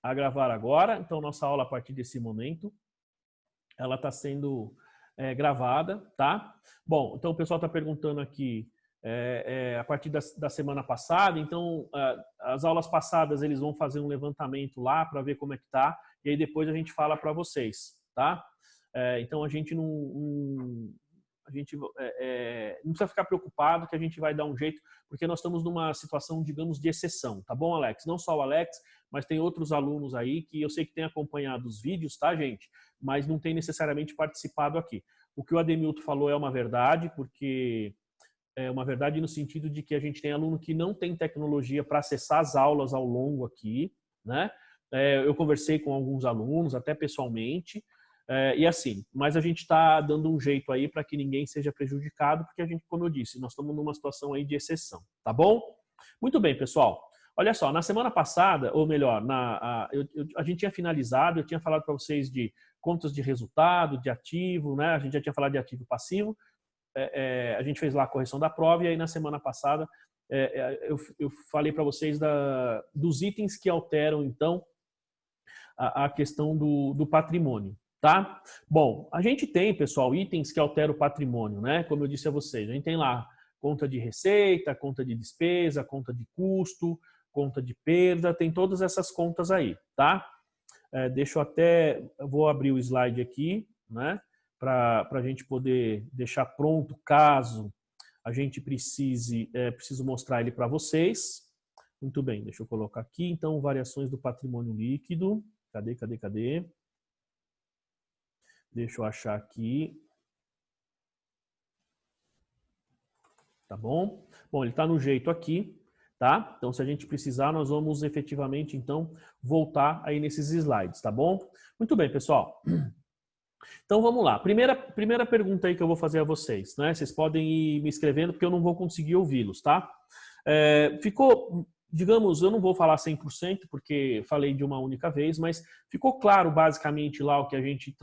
a gravar agora. Então, nossa aula, a partir desse momento, ela está sendo gravada, tá? Bom, então o pessoal está perguntando aqui, a partir da semana passada, então, as aulas passadas, eles vão fazer um levantamento lá para ver como é que tá, e aí depois a gente fala para vocês, tá? Então, a gente não precisa ficar preocupado que a gente vai dar um jeito, porque nós estamos numa situação, digamos, de exceção, tá bom, Alex? Não só o Alex, mas tem outros alunos aí que eu sei que têm acompanhado os vídeos, tá, gente? Mas não tem necessariamente participado aqui. O que o Ademilton falou é uma verdade, porque é uma verdade no sentido de que a gente tem aluno que não tem tecnologia para acessar as aulas ao longo aqui, né? Eu conversei com alguns alunos, até pessoalmente, e assim, mas a gente está dando um jeito aí para que ninguém seja prejudicado, porque a gente, como eu disse, nós estamos numa situação aí de exceção, tá bom? Muito bem, pessoal. Olha só, na semana passada, ou melhor, a gente tinha finalizado, eu tinha falado para vocês de contas de resultado, de ativo, né? A gente já tinha falado de ativo passivo, a gente fez lá a correção da prova, e aí na semana passada eu falei para vocês dos itens que alteram, então, a questão do patrimônio. Tá? Bom, a gente tem, pessoal, itens que alteram o patrimônio, né? Como eu disse a vocês, a gente tem lá conta de receita, conta de despesa, conta de custo, conta de perda, tem todas essas contas aí, tá? Eu vou abrir o slide aqui, né? Para a gente poder deixar pronto caso a gente preciso mostrar ele para vocês. Muito bem, deixa eu colocar aqui, então, variações do patrimônio líquido. Cadê? Deixa eu achar aqui. Tá bom? Bom, ele está no jeito aqui, tá? Então, se a gente precisar, nós vamos efetivamente, então, voltar aí nesses slides, tá bom? Muito bem, pessoal. Então, vamos lá. Primeira pergunta aí que eu vou fazer a vocês, né? Vocês podem ir me escrevendo, porque eu não vou conseguir ouvi-los, tá? Digamos, eu não vou falar 100%, porque falei de uma única vez, mas ficou claro basicamente lá o que a gente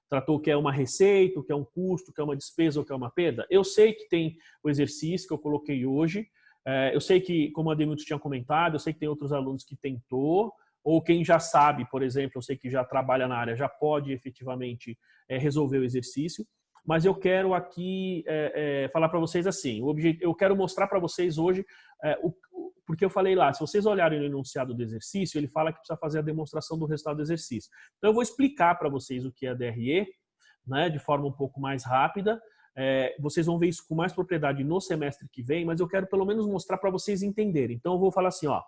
tratou que é uma receita, o que é um custo, o que é uma despesa, o que é uma perda. Eu sei que tem o exercício que eu coloquei hoje, eu sei que, como a Ademilton tinha comentado, eu sei que tem outros alunos que tentou, ou quem já sabe, por exemplo, eu sei que já trabalha na área, já pode efetivamente resolver o exercício. Mas eu quero aqui falar para vocês assim, eu quero mostrar para vocês hoje porque eu falei lá, se vocês olharem no enunciado do exercício, ele fala que precisa fazer a demonstração do resultado do exercício. Então, eu vou explicar para vocês o que é a DRE, né, de forma um pouco mais rápida. Vocês vão ver isso com mais propriedade no semestre que vem, mas eu quero pelo menos mostrar para vocês entenderem. Então, eu vou falar assim, ó,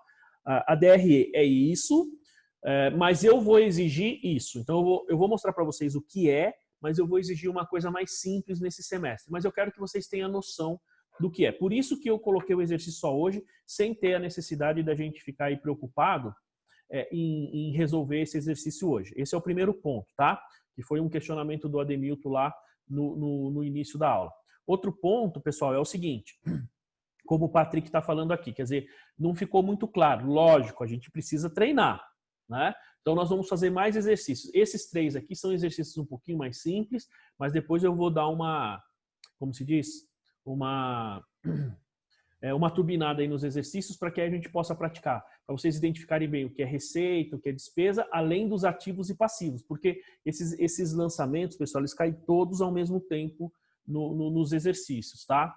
a DRE é isso, mas eu vou exigir isso. Então, eu vou mostrar para vocês o que é, mas eu vou exigir uma coisa mais simples nesse semestre. Mas eu quero que vocês tenham noção do que é. Por isso que eu coloquei o exercício só hoje, sem ter a necessidade da gente ficar aí preocupado em resolver esse exercício hoje. Esse é o primeiro ponto, tá? Que foi um questionamento do Ademilton lá no início da aula. Outro ponto, pessoal, é o seguinte, como o Patrick está falando aqui, quer dizer, não ficou muito claro. Lógico, a gente precisa treinar, né? Então, nós vamos fazer mais exercícios. Esses 3 aqui são exercícios um pouquinho mais simples, mas depois eu vou dar como se diz? Uma turbinada aí nos exercícios para que a gente possa praticar, para vocês identificarem bem o que é receita, o que é despesa, além dos ativos e passivos, porque esses lançamentos, pessoal, eles caem todos ao mesmo tempo nos exercícios, tá?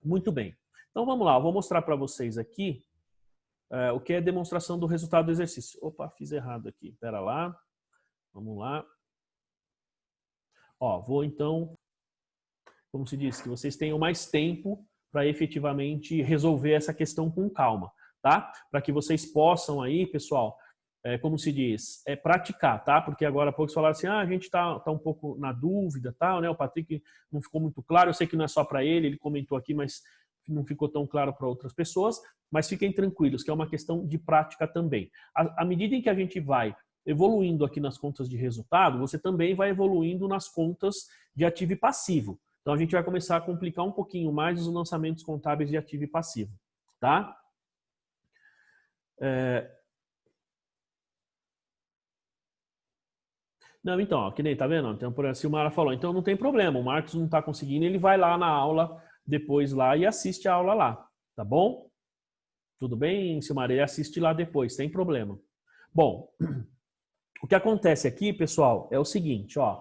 Muito bem. Então, vamos lá, eu vou mostrar para vocês aqui o que é demonstração do resultado do exercício. Opa, fiz errado aqui, espera lá, vamos lá. Ó, vou então, como se diz, que vocês tenham mais tempo para efetivamente resolver essa questão com calma, tá? Para que vocês possam aí, pessoal, como se diz, praticar, tá? Porque agora há pouco falaram assim, a gente tá um pouco na dúvida, tal, né? O Patrick não ficou muito claro, eu sei que não é só para ele comentou aqui, mas não ficou tão claro para outras pessoas, mas fiquem tranquilos, que é uma questão de prática também. À medida em que a gente vai evoluindo aqui nas contas de resultado, você também vai evoluindo nas contas de ativo e passivo. Então, a gente vai começar a complicar um pouquinho mais os lançamentos contábeis de ativo e passivo, tá? Não, então, ó, que nem, tá vendo? Então, por assim, o Mara falou, então não tem problema, o Marcos não está conseguindo, ele vai lá na aula, depois lá e assiste a aula lá, tá bom? Tudo bem, Silmar? Ele assiste lá depois, sem problema. Bom, o que acontece aqui, pessoal, é o seguinte, ó.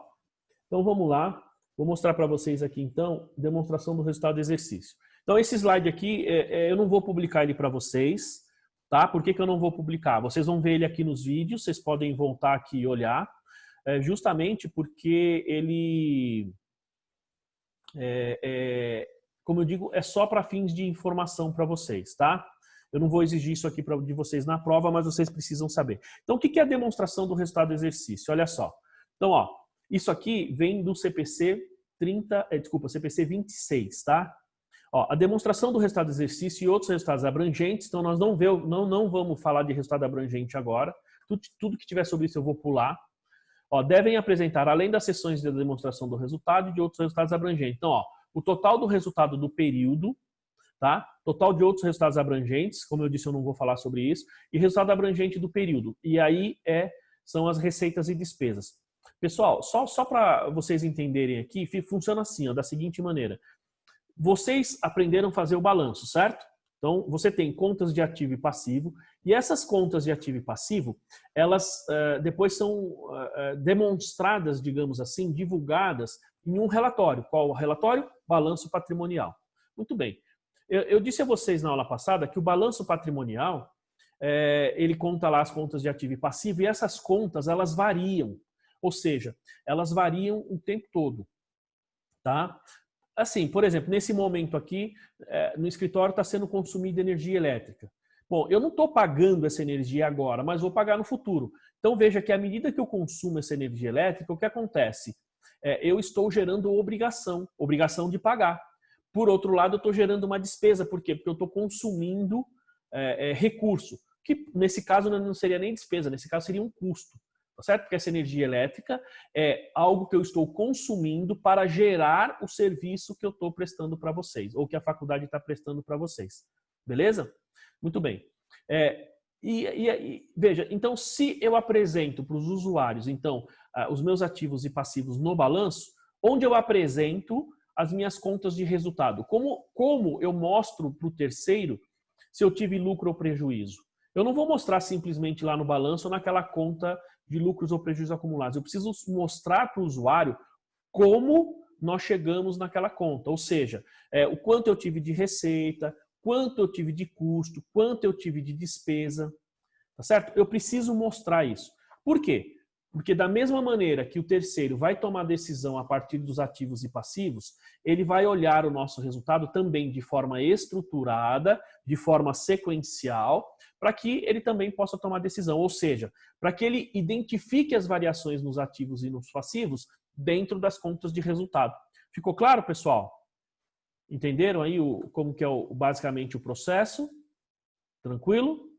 Então vamos lá, vou mostrar para vocês aqui então, demonstração do resultado do exercício. Então esse slide aqui, eu não vou publicar ele para vocês, tá? Por que que eu não vou publicar? Vocês vão ver ele aqui nos vídeos, vocês podem voltar aqui e olhar, justamente porque ele, como eu digo, é só para fins de informação para vocês, tá? Eu não vou exigir isso aqui de vocês na prova, mas vocês precisam saber. Então, o que é a demonstração do resultado do exercício? Olha só. Então, ó, isso aqui vem do CPC 26, tá? Ó, a demonstração do resultado do exercício e outros resultados abrangentes, então nós não vamos falar de resultado abrangente agora. Tudo que tiver sobre isso eu vou pular. Ó, devem apresentar, além das sessões de demonstração do resultado e de outros resultados abrangentes. Então, ó, o total do resultado do período, tá? Total de outros resultados abrangentes, como eu disse, eu não vou falar sobre isso, e resultado abrangente do período. E aí são as receitas e despesas. Pessoal, só para vocês entenderem aqui, funciona assim, ó, da seguinte maneira. Vocês aprenderam a fazer o balanço, certo? Então, você tem contas de ativo e passivo, e essas contas de ativo e passivo, elas depois são demonstradas, digamos assim, divulgadas em um relatório. Qual o relatório? Balanço patrimonial. Muito bem. Eu disse a vocês na aula passada que o balanço patrimonial, ele conta lá as contas de ativo e passivo, e essas contas, elas variam. Ou seja, elas variam o tempo todo, tá? Assim, por exemplo, nesse momento aqui, no escritório está sendo consumida energia elétrica. Bom, eu não estou pagando essa energia agora, mas vou pagar no futuro. Então veja que à medida que eu consumo essa energia elétrica, o que acontece? Eu estou gerando obrigação de pagar. Por outro lado, eu estou gerando uma despesa. Por quê? Porque eu estou consumindo recurso, que nesse caso não seria nem despesa, nesse caso seria um custo. Tá certo? Porque essa energia elétrica é algo que eu estou consumindo para gerar o serviço que eu estou prestando para vocês, ou que a faculdade está prestando para vocês. Beleza? Muito bem. Veja, então se eu apresento para os usuários, então, os meus ativos e passivos no balanço, onde eu apresento as minhas contas de resultado? Como eu mostro para o terceiro se eu tive lucro ou prejuízo? Eu não vou mostrar simplesmente lá no balanço ou naquela conta de lucros ou prejuízos acumulados. Eu preciso mostrar para o usuário como nós chegamos naquela conta. Ou seja, o quanto eu tive de receita, quanto eu tive de custo, quanto eu tive de despesa. Tá certo? Eu preciso mostrar isso. Por quê? Porque da mesma maneira que o terceiro vai tomar decisão a partir dos ativos e passivos, ele vai olhar o nosso resultado também de forma estruturada, de forma sequencial, para que ele também possa tomar decisão. Ou seja, para que ele identifique as variações nos ativos e nos passivos dentro das contas de resultado. Ficou claro, pessoal? Entenderam aí como que é basicamente o processo? Tranquilo?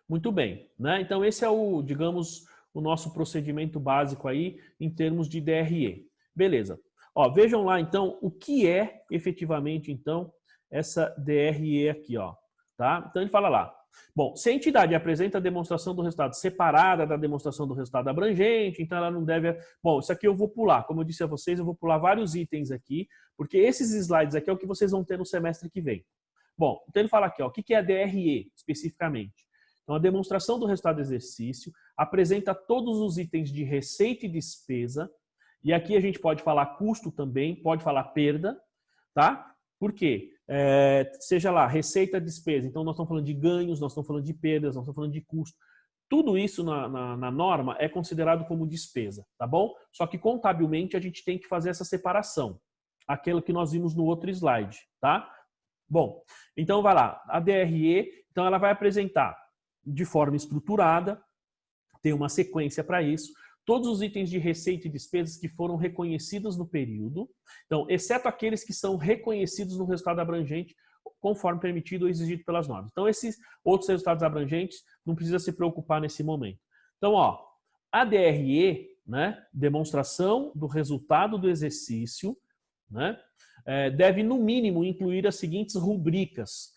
Muito bem, né? Então esse é digamos, o nosso procedimento básico aí em termos de DRE. Beleza. Ó, vejam lá então o que é efetivamente então essa DRE aqui, ó, tá? Então ele fala lá. Bom, se a entidade apresenta a demonstração do resultado separada da demonstração do resultado abrangente, então ela não deve... Bom, isso aqui eu vou pular. Como eu disse a vocês, eu vou pular vários itens aqui, porque esses slides aqui é o que vocês vão ter no semestre que vem. Bom, então ele fala aqui, ó, o que é a DRE especificamente? Então, a demonstração do resultado do exercício apresenta todos os itens de receita e despesa, e aqui a gente pode falar custo também, pode falar perda, tá? Por quê? Seja lá, receita, despesa, então nós estamos falando de ganhos, nós estamos falando de perdas, nós estamos falando de custo. Tudo isso na norma é considerado como despesa, tá bom? Só que contabilmente a gente tem que fazer essa separação, aquilo que nós vimos no outro slide, tá? Bom, então vai lá, a DRE, então ela vai apresentar de forma estruturada, tem uma sequência para isso, todos os itens de receita e despesas que foram reconhecidos no período, então, exceto aqueles que são reconhecidos no resultado abrangente, conforme permitido ou exigido pelas normas. Então, esses outros resultados abrangentes não precisa se preocupar nesse momento. Então, ó, a DRE, né, demonstração do resultado do exercício, né, deve, no mínimo, incluir as seguintes rubricas.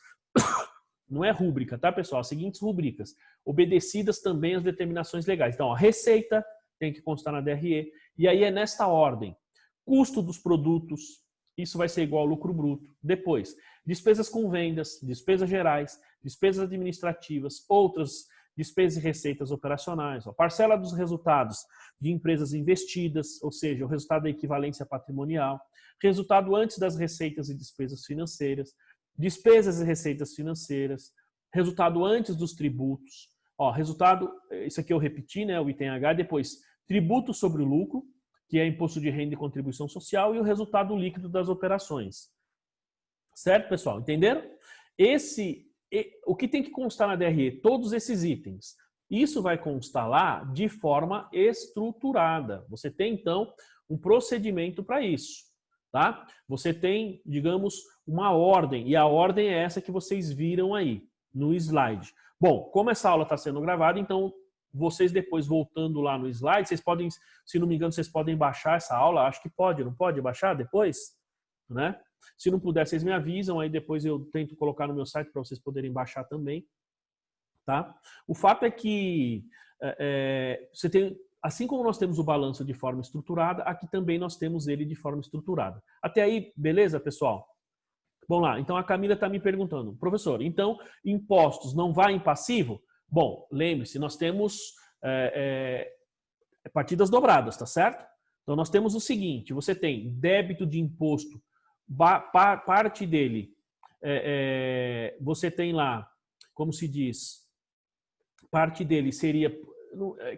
Não é rúbrica, tá, pessoal? As seguintes rubricas, obedecidas também às determinações legais. Então, a receita tem que constar na DRE, e aí é nesta ordem. Custo dos produtos, isso vai ser igual ao lucro bruto. Depois, despesas com vendas, despesas gerais, despesas administrativas, outras despesas e receitas operacionais, ó, parcela dos resultados de empresas investidas, ou seja, o resultado da equivalência patrimonial, resultado antes das receitas e despesas financeiras, despesas e receitas financeiras, resultado antes dos tributos, ó, resultado, isso aqui eu repeti, né, o item H, depois tributo sobre o lucro, que é imposto de renda e contribuição social, e o resultado líquido das operações. Certo, pessoal? Entenderam? O que tem que constar na DRE? Todos esses itens. Isso vai constar lá de forma estruturada. Você tem, então, um procedimento para isso. Tá? Você tem, digamos, uma ordem, e a ordem é essa que vocês viram aí no slide. Bom, como essa aula está sendo gravada, então vocês depois voltando lá no slide, vocês podem, se não me engano, vocês podem baixar essa aula, acho que pode, não pode baixar depois? Né? Se não puder, vocês me avisam, aí depois eu tento colocar no meu site para vocês poderem baixar também. Tá? O fato é que você tem, assim como nós temos o balanço de forma estruturada, aqui também nós temos ele de forma estruturada. Até aí, beleza, pessoal? Vamos lá, então a Camila está me perguntando, professor, então impostos não vai em passivo? Bom, lembre-se, nós temos partidas dobradas, tá certo? Então nós temos o seguinte, você tem débito de imposto, parte dele, você tem lá, como se diz, parte dele seria,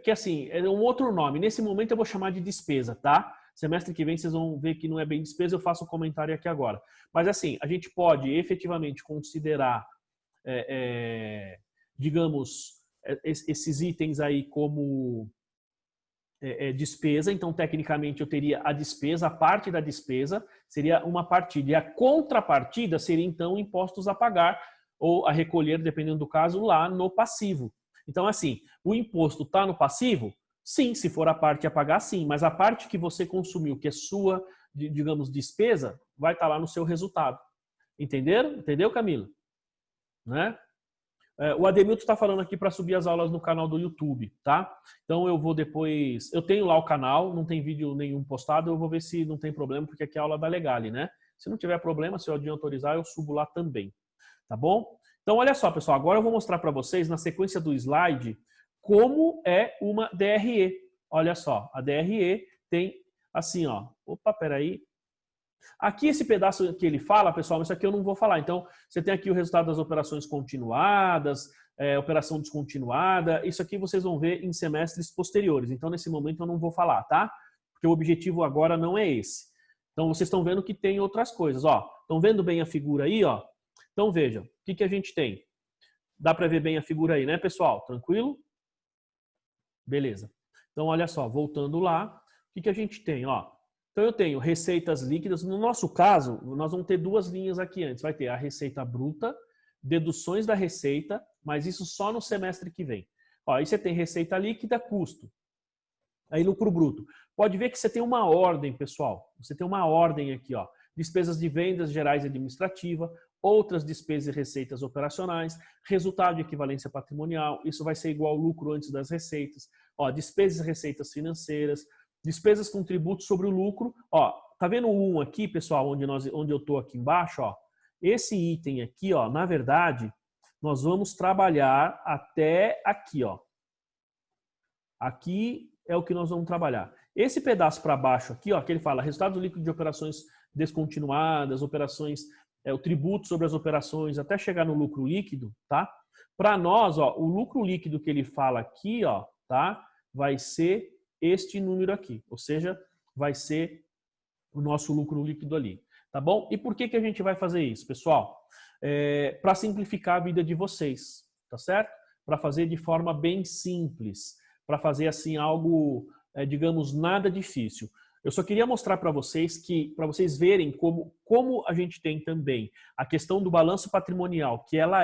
que assim, é um outro nome, nesse momento eu vou chamar de despesa, tá? Semestre que vem vocês vão ver que não é bem despesa, eu faço um comentário aqui agora. Mas assim, a gente pode efetivamente considerar, digamos, esses itens aí como despesa. Então, tecnicamente, eu teria a despesa, a parte da despesa seria uma partida. E a contrapartida seria, então, impostos a pagar ou a recolher, dependendo do caso, lá no passivo. Então, assim, o imposto está no passivo? Sim, se for a parte a pagar, sim. Mas a parte que você consumiu, que é sua, digamos, despesa, vai estar lá no seu resultado. Entenderam? Entendeu, Camila? Né? O Ademilton está falando aqui para subir as aulas no canal do YouTube, tá? Então eu vou depois... Eu tenho lá o canal, não tem vídeo nenhum postado, eu vou ver se não tem problema, porque aqui é a aula da Legale, né? Se não tiver problema, se o Adinho autorizar, eu subo lá também, tá bom? Então olha só, pessoal, agora eu vou mostrar para vocês, na sequência do slide, como é uma DRE. Olha só, a DRE tem assim, ó... Opa, peraí... Aqui esse pedaço que ele fala, pessoal, isso aqui eu não vou falar. Então, você tem aqui o resultado das operações continuadas, operação descontinuada. Isso aqui vocês vão ver em semestres posteriores. Então, nesse momento eu não vou falar, tá? Porque o objetivo agora não é esse. Então, vocês estão vendo que tem outras coisas, ó. Estão vendo bem a figura aí, ó? Então, vejam, o que a gente tem? Dá para ver bem a figura aí, né, pessoal? Tranquilo? Beleza. Então, olha só, voltando lá, o que a gente tem, ó? Então eu tenho receitas líquidas. No nosso caso, nós vamos ter duas linhas aqui antes. Vai ter a receita bruta, deduções da receita, mas isso só no semestre que vem. Ó, aí você tem receita líquida, custo. Aí lucro bruto. Pode ver que você tem uma ordem, pessoal. Você tem uma ordem aqui, ó. Despesas de vendas gerais e administrativa, outras despesas e receitas operacionais, resultado de equivalência patrimonial, isso vai ser igual ao lucro antes das receitas. Ó, despesas e receitas financeiras, despesas com tributo sobre o lucro. Ó, tá vendo o 1 aqui, pessoal, onde eu tô aqui embaixo, ó? Esse item aqui, ó, na verdade, nós vamos trabalhar até aqui, ó. Aqui é o que nós vamos trabalhar. Esse pedaço para baixo aqui, ó, que ele fala resultado líquido de operações descontinuadas, operações, o tributo sobre as operações, até chegar no lucro líquido, tá? Para nós, ó, o lucro líquido que ele fala aqui, ó, tá? Vai ser este número aqui, ou seja, vai ser o nosso lucro líquido ali, tá bom? E por que a gente vai fazer isso, pessoal? Para simplificar a vida de vocês, tá certo? Para fazer de forma bem simples, para fazer assim algo, digamos, nada difícil. Eu só queria mostrar para vocês que, para vocês verem como a gente tem também a questão do balanço patrimonial, que ela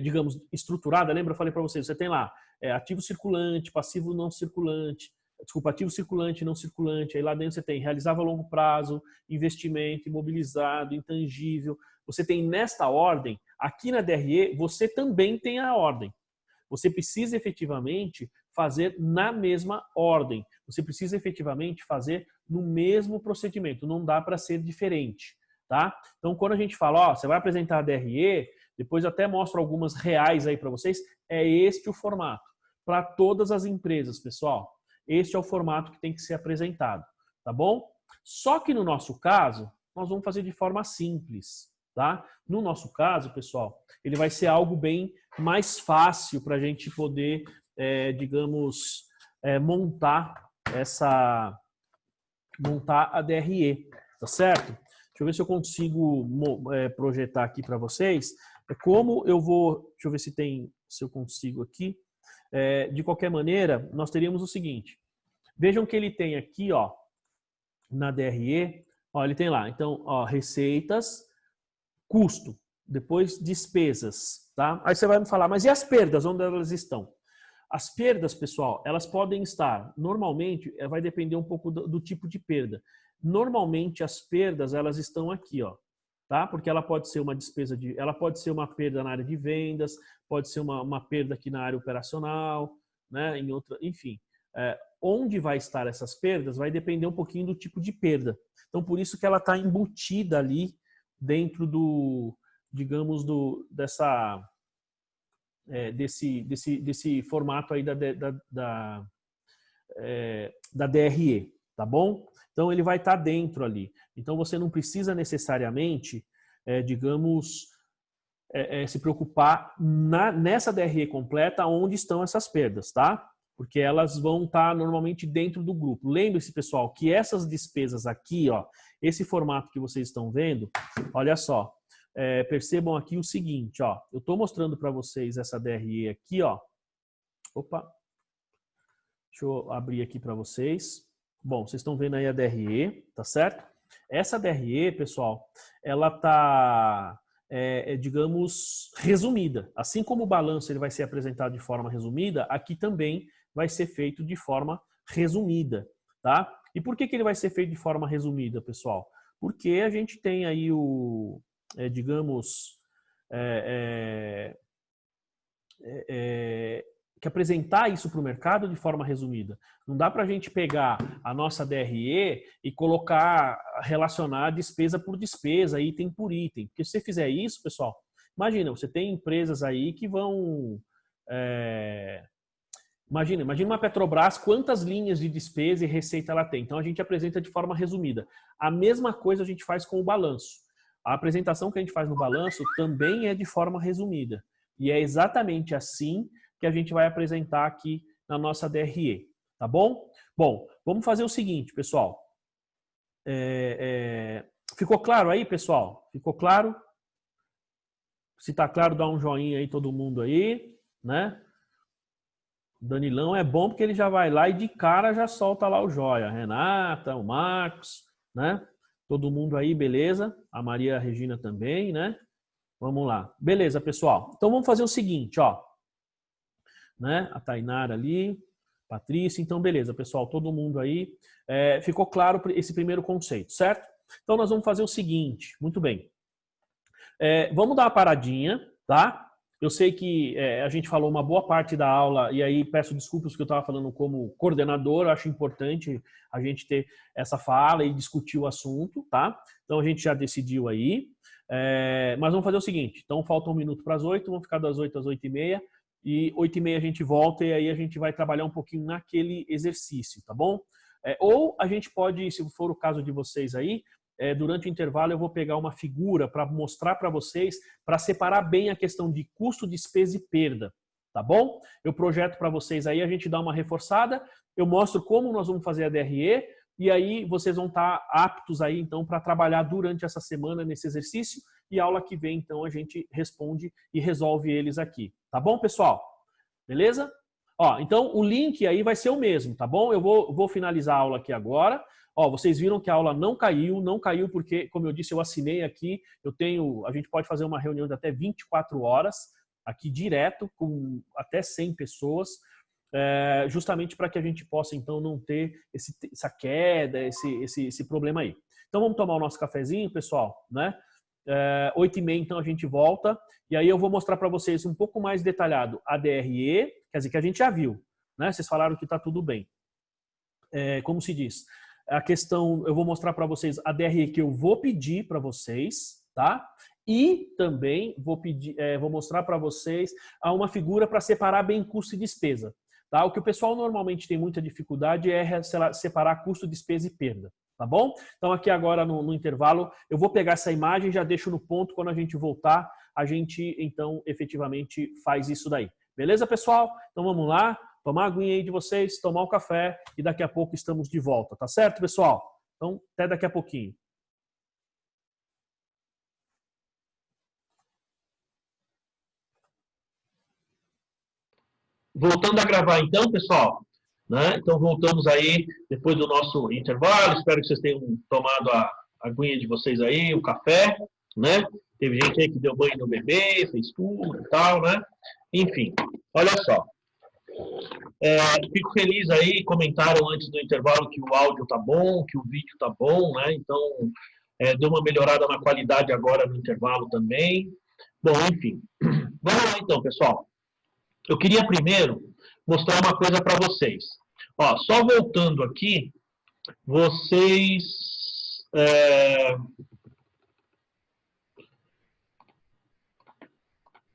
digamos, estruturada. Lembra? Eu falei para vocês, você tem lá ativo circulante, passivo não circulante, desculpa, ativo circulante, não circulante. Aí lá dentro você tem realizável a longo prazo, investimento, imobilizado, intangível. Você tem nesta ordem, aqui na DRE, você também tem a ordem. Você precisa efetivamente fazer na mesma ordem. Você precisa efetivamente fazer no mesmo procedimento. Não dá para ser diferente, tá? Então, quando a gente fala, ó, você vai apresentar a DRE, depois até mostro algumas reais aí para vocês, é este o formato. Para todas as empresas, pessoal. Este é o formato que tem que ser apresentado, tá bom? Só que no nosso caso, nós vamos fazer de forma simples, tá? No nosso caso, pessoal, ele vai ser algo bem mais fácil para a gente poder, digamos, montar a DRE, tá certo? Deixa eu ver se eu consigo projetar aqui para vocês. Como eu vou, deixa eu ver se eu consigo aqui. De qualquer maneira, nós teríamos o seguinte. Vejam que ele tem aqui, ó, na DRE, ó, ele tem lá, então, ó, receitas, custo, depois despesas, tá? Aí você vai me falar, mas e as perdas, onde elas estão? As perdas, pessoal, elas podem estar, normalmente, vai depender um pouco do tipo de perda. Normalmente, as perdas, elas estão aqui, ó, tá? Porque ela pode ser uma despesa ela pode ser uma perda na área de vendas, pode ser uma perda aqui na área operacional, né? Enfim, onde vai estar essas perdas vai depender um pouquinho do tipo de perda. Então, por isso que ela está embutida ali dentro digamos, desse formato aí da DRE, tá bom? Então, ele vai estar dentro ali. Então, você não precisa necessariamente, digamos, se preocupar nessa DRE completa onde estão essas perdas, tá? Porque elas vão estar normalmente dentro do grupo. Lembre-se, pessoal, que essas despesas aqui, ó, esse formato que vocês estão vendo, olha só, percebam aqui o seguinte, ó, eu estou mostrando para vocês essa DRE aqui, ó. Opa, deixa eu abrir aqui para vocês. Bom, vocês estão vendo aí a DRE, tá certo? Essa DRE, pessoal, ela tá, digamos, resumida. Assim como o balanço ele vai ser apresentado de forma resumida, aqui também vai ser feito de forma resumida, tá? E por que ele vai ser feito de forma resumida, pessoal? Porque a gente tem aí digamos, que apresentar isso para o mercado de forma resumida. Não dá para a gente pegar a nossa DRE e colocar, relacionar despesa por despesa, item por item. Porque se você fizer isso, pessoal, imagina, você tem empresas aí que vão... Imagina uma Petrobras, quantas linhas de despesa e receita ela tem. Então, a gente apresenta de forma resumida. A mesma coisa a gente faz com o balanço. A apresentação que a gente faz no balanço também é de forma resumida. E é exatamente assim que a gente vai apresentar aqui na nossa DRE. Tá bom? Bom, vamos fazer o seguinte, pessoal. Ficou claro aí, pessoal? Ficou claro? Se está claro, dá um joinha aí, todo mundo aí, né? Danilão é bom porque ele já vai lá e de cara já solta lá o joia. Renata, o Marcos, né? Todo mundo aí, beleza? A Maria Regina também, né? Vamos lá. Beleza, pessoal. Então vamos fazer o seguinte, ó. Né? A Tainara ali, Patrícia. Então, beleza, pessoal. Todo mundo aí. Ficou claro esse primeiro conceito, certo? Então nós vamos fazer o seguinte. Muito bem. Vamos dar uma paradinha, tá? Eu sei que a gente falou uma boa parte da aula, e aí peço desculpas porque eu estava falando como coordenador, eu acho importante a gente ter essa fala e discutir o assunto, tá? Então a gente já decidiu aí, mas vamos fazer o seguinte, então falta 1 minuto para as 8, vamos ficar das 8 às 8h30, e 8h30 a gente volta e aí a gente vai trabalhar um pouquinho naquele exercício, tá bom? Ou a gente pode, se for o caso de vocês aí, durante o intervalo eu vou pegar uma figura para mostrar para vocês, para separar bem a questão de custo, despesa e perda, tá bom? Eu projeto para vocês aí, a gente dá uma reforçada, eu mostro como nós vamos fazer a DRE e aí vocês vão estar aptos aí então para trabalhar durante essa semana nesse exercício e aula que vem então a gente responde e resolve eles aqui, tá bom, pessoal? Beleza? Ó, então o link aí vai ser o mesmo, tá bom? Eu vou finalizar a aula aqui agora. Ó, vocês viram que a aula não caiu porque, como eu disse, eu assinei aqui, a gente pode fazer uma reunião de até 24 horas, aqui direto, com até 100 pessoas, justamente para que a gente possa, então, não ter essa queda, esse problema aí. Então, vamos tomar o nosso cafezinho, pessoal, né? 8h30, então, a gente volta, e aí eu vou mostrar para vocês um pouco mais detalhado a DRE, quer dizer, que a gente já viu, né? Vocês falaram que está tudo bem. Como se diz? A questão, eu vou mostrar para vocês a DRE que eu vou pedir para vocês, tá? E também vou pedir, vou mostrar para vocês uma figura para separar bem custo e despesa. Tá? O que o pessoal normalmente tem muita dificuldade é separar custo, despesa e perda. Tá bom? Então aqui agora no intervalo eu vou pegar essa imagem e já deixo no ponto. Quando a gente voltar, a gente então efetivamente faz isso daí. Beleza, pessoal? Então vamos lá, tomar a aguinha aí de vocês, tomar o café e daqui a pouco estamos de volta. Tá certo, pessoal? Então até daqui a pouquinho. Voltando a gravar então, pessoal, né? Então voltamos aí depois do nosso intervalo. Espero que vocês tenham tomado a aguinha de vocês aí, o café, né? Teve gente aí que deu banho no bebê, fez tudo e tal, né? Enfim, olha só. Fico feliz aí, comentaram antes do intervalo que o áudio tá bom, que o vídeo tá bom, né? Então, deu uma melhorada na qualidade agora no intervalo também. Bom, enfim. Vamos lá então, pessoal. Eu queria primeiro mostrar uma coisa para vocês. Ó, só voltando aqui, vocês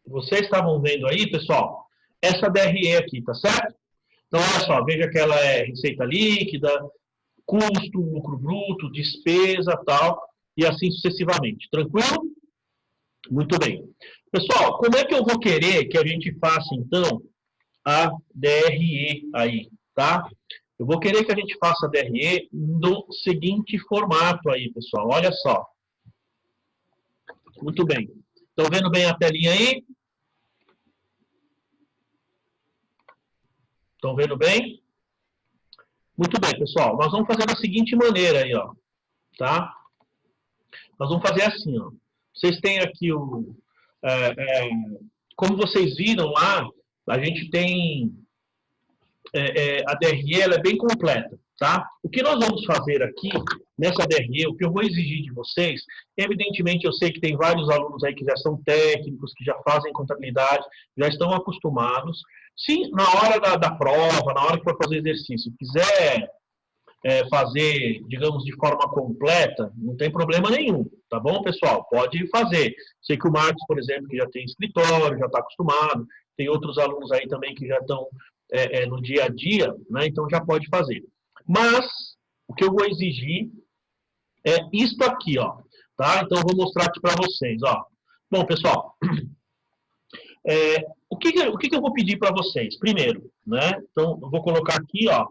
vocês estavam vendo aí, pessoal, essa DRE aqui, tá certo? Então, olha só, veja que ela é receita líquida, custo, lucro bruto, despesa, tal, e assim sucessivamente. Tranquilo? Muito bem. Pessoal, como é que eu vou querer que a gente faça, então, a DRE aí, tá? Eu vou querer que a gente faça a DRE no seguinte formato aí, pessoal. Olha só. Muito bem. Estão vendo bem a telinha aí? Estão vendo bem? Muito bem, pessoal. Nós vamos fazer da seguinte maneira aí, ó. Tá? Nós vamos fazer assim, ó. Vocês têm aqui o... como vocês viram lá, a gente tem a DRE, ela é bem completa, tá? O que nós vamos fazer aqui, nessa DRE, o que eu vou exigir de vocês, evidentemente eu sei que tem vários alunos aí que já são técnicos, que já fazem contabilidade, já estão acostumados. Se na hora da prova, na hora que for fazer exercício, quiser fazer, digamos, de forma completa, não tem problema nenhum, tá bom, pessoal? Pode fazer. Sei que o Marcos, por exemplo, que já tem escritório, já está acostumado, tem outros alunos aí também que já estão no dia a dia, né? Então já pode fazer. Mas o que eu vou exigir é isto aqui, ó, tá? Então eu vou mostrar aqui para vocês, ó. Bom, pessoal, o que eu vou pedir para vocês? Primeiro, né? Então eu vou colocar aqui, ó.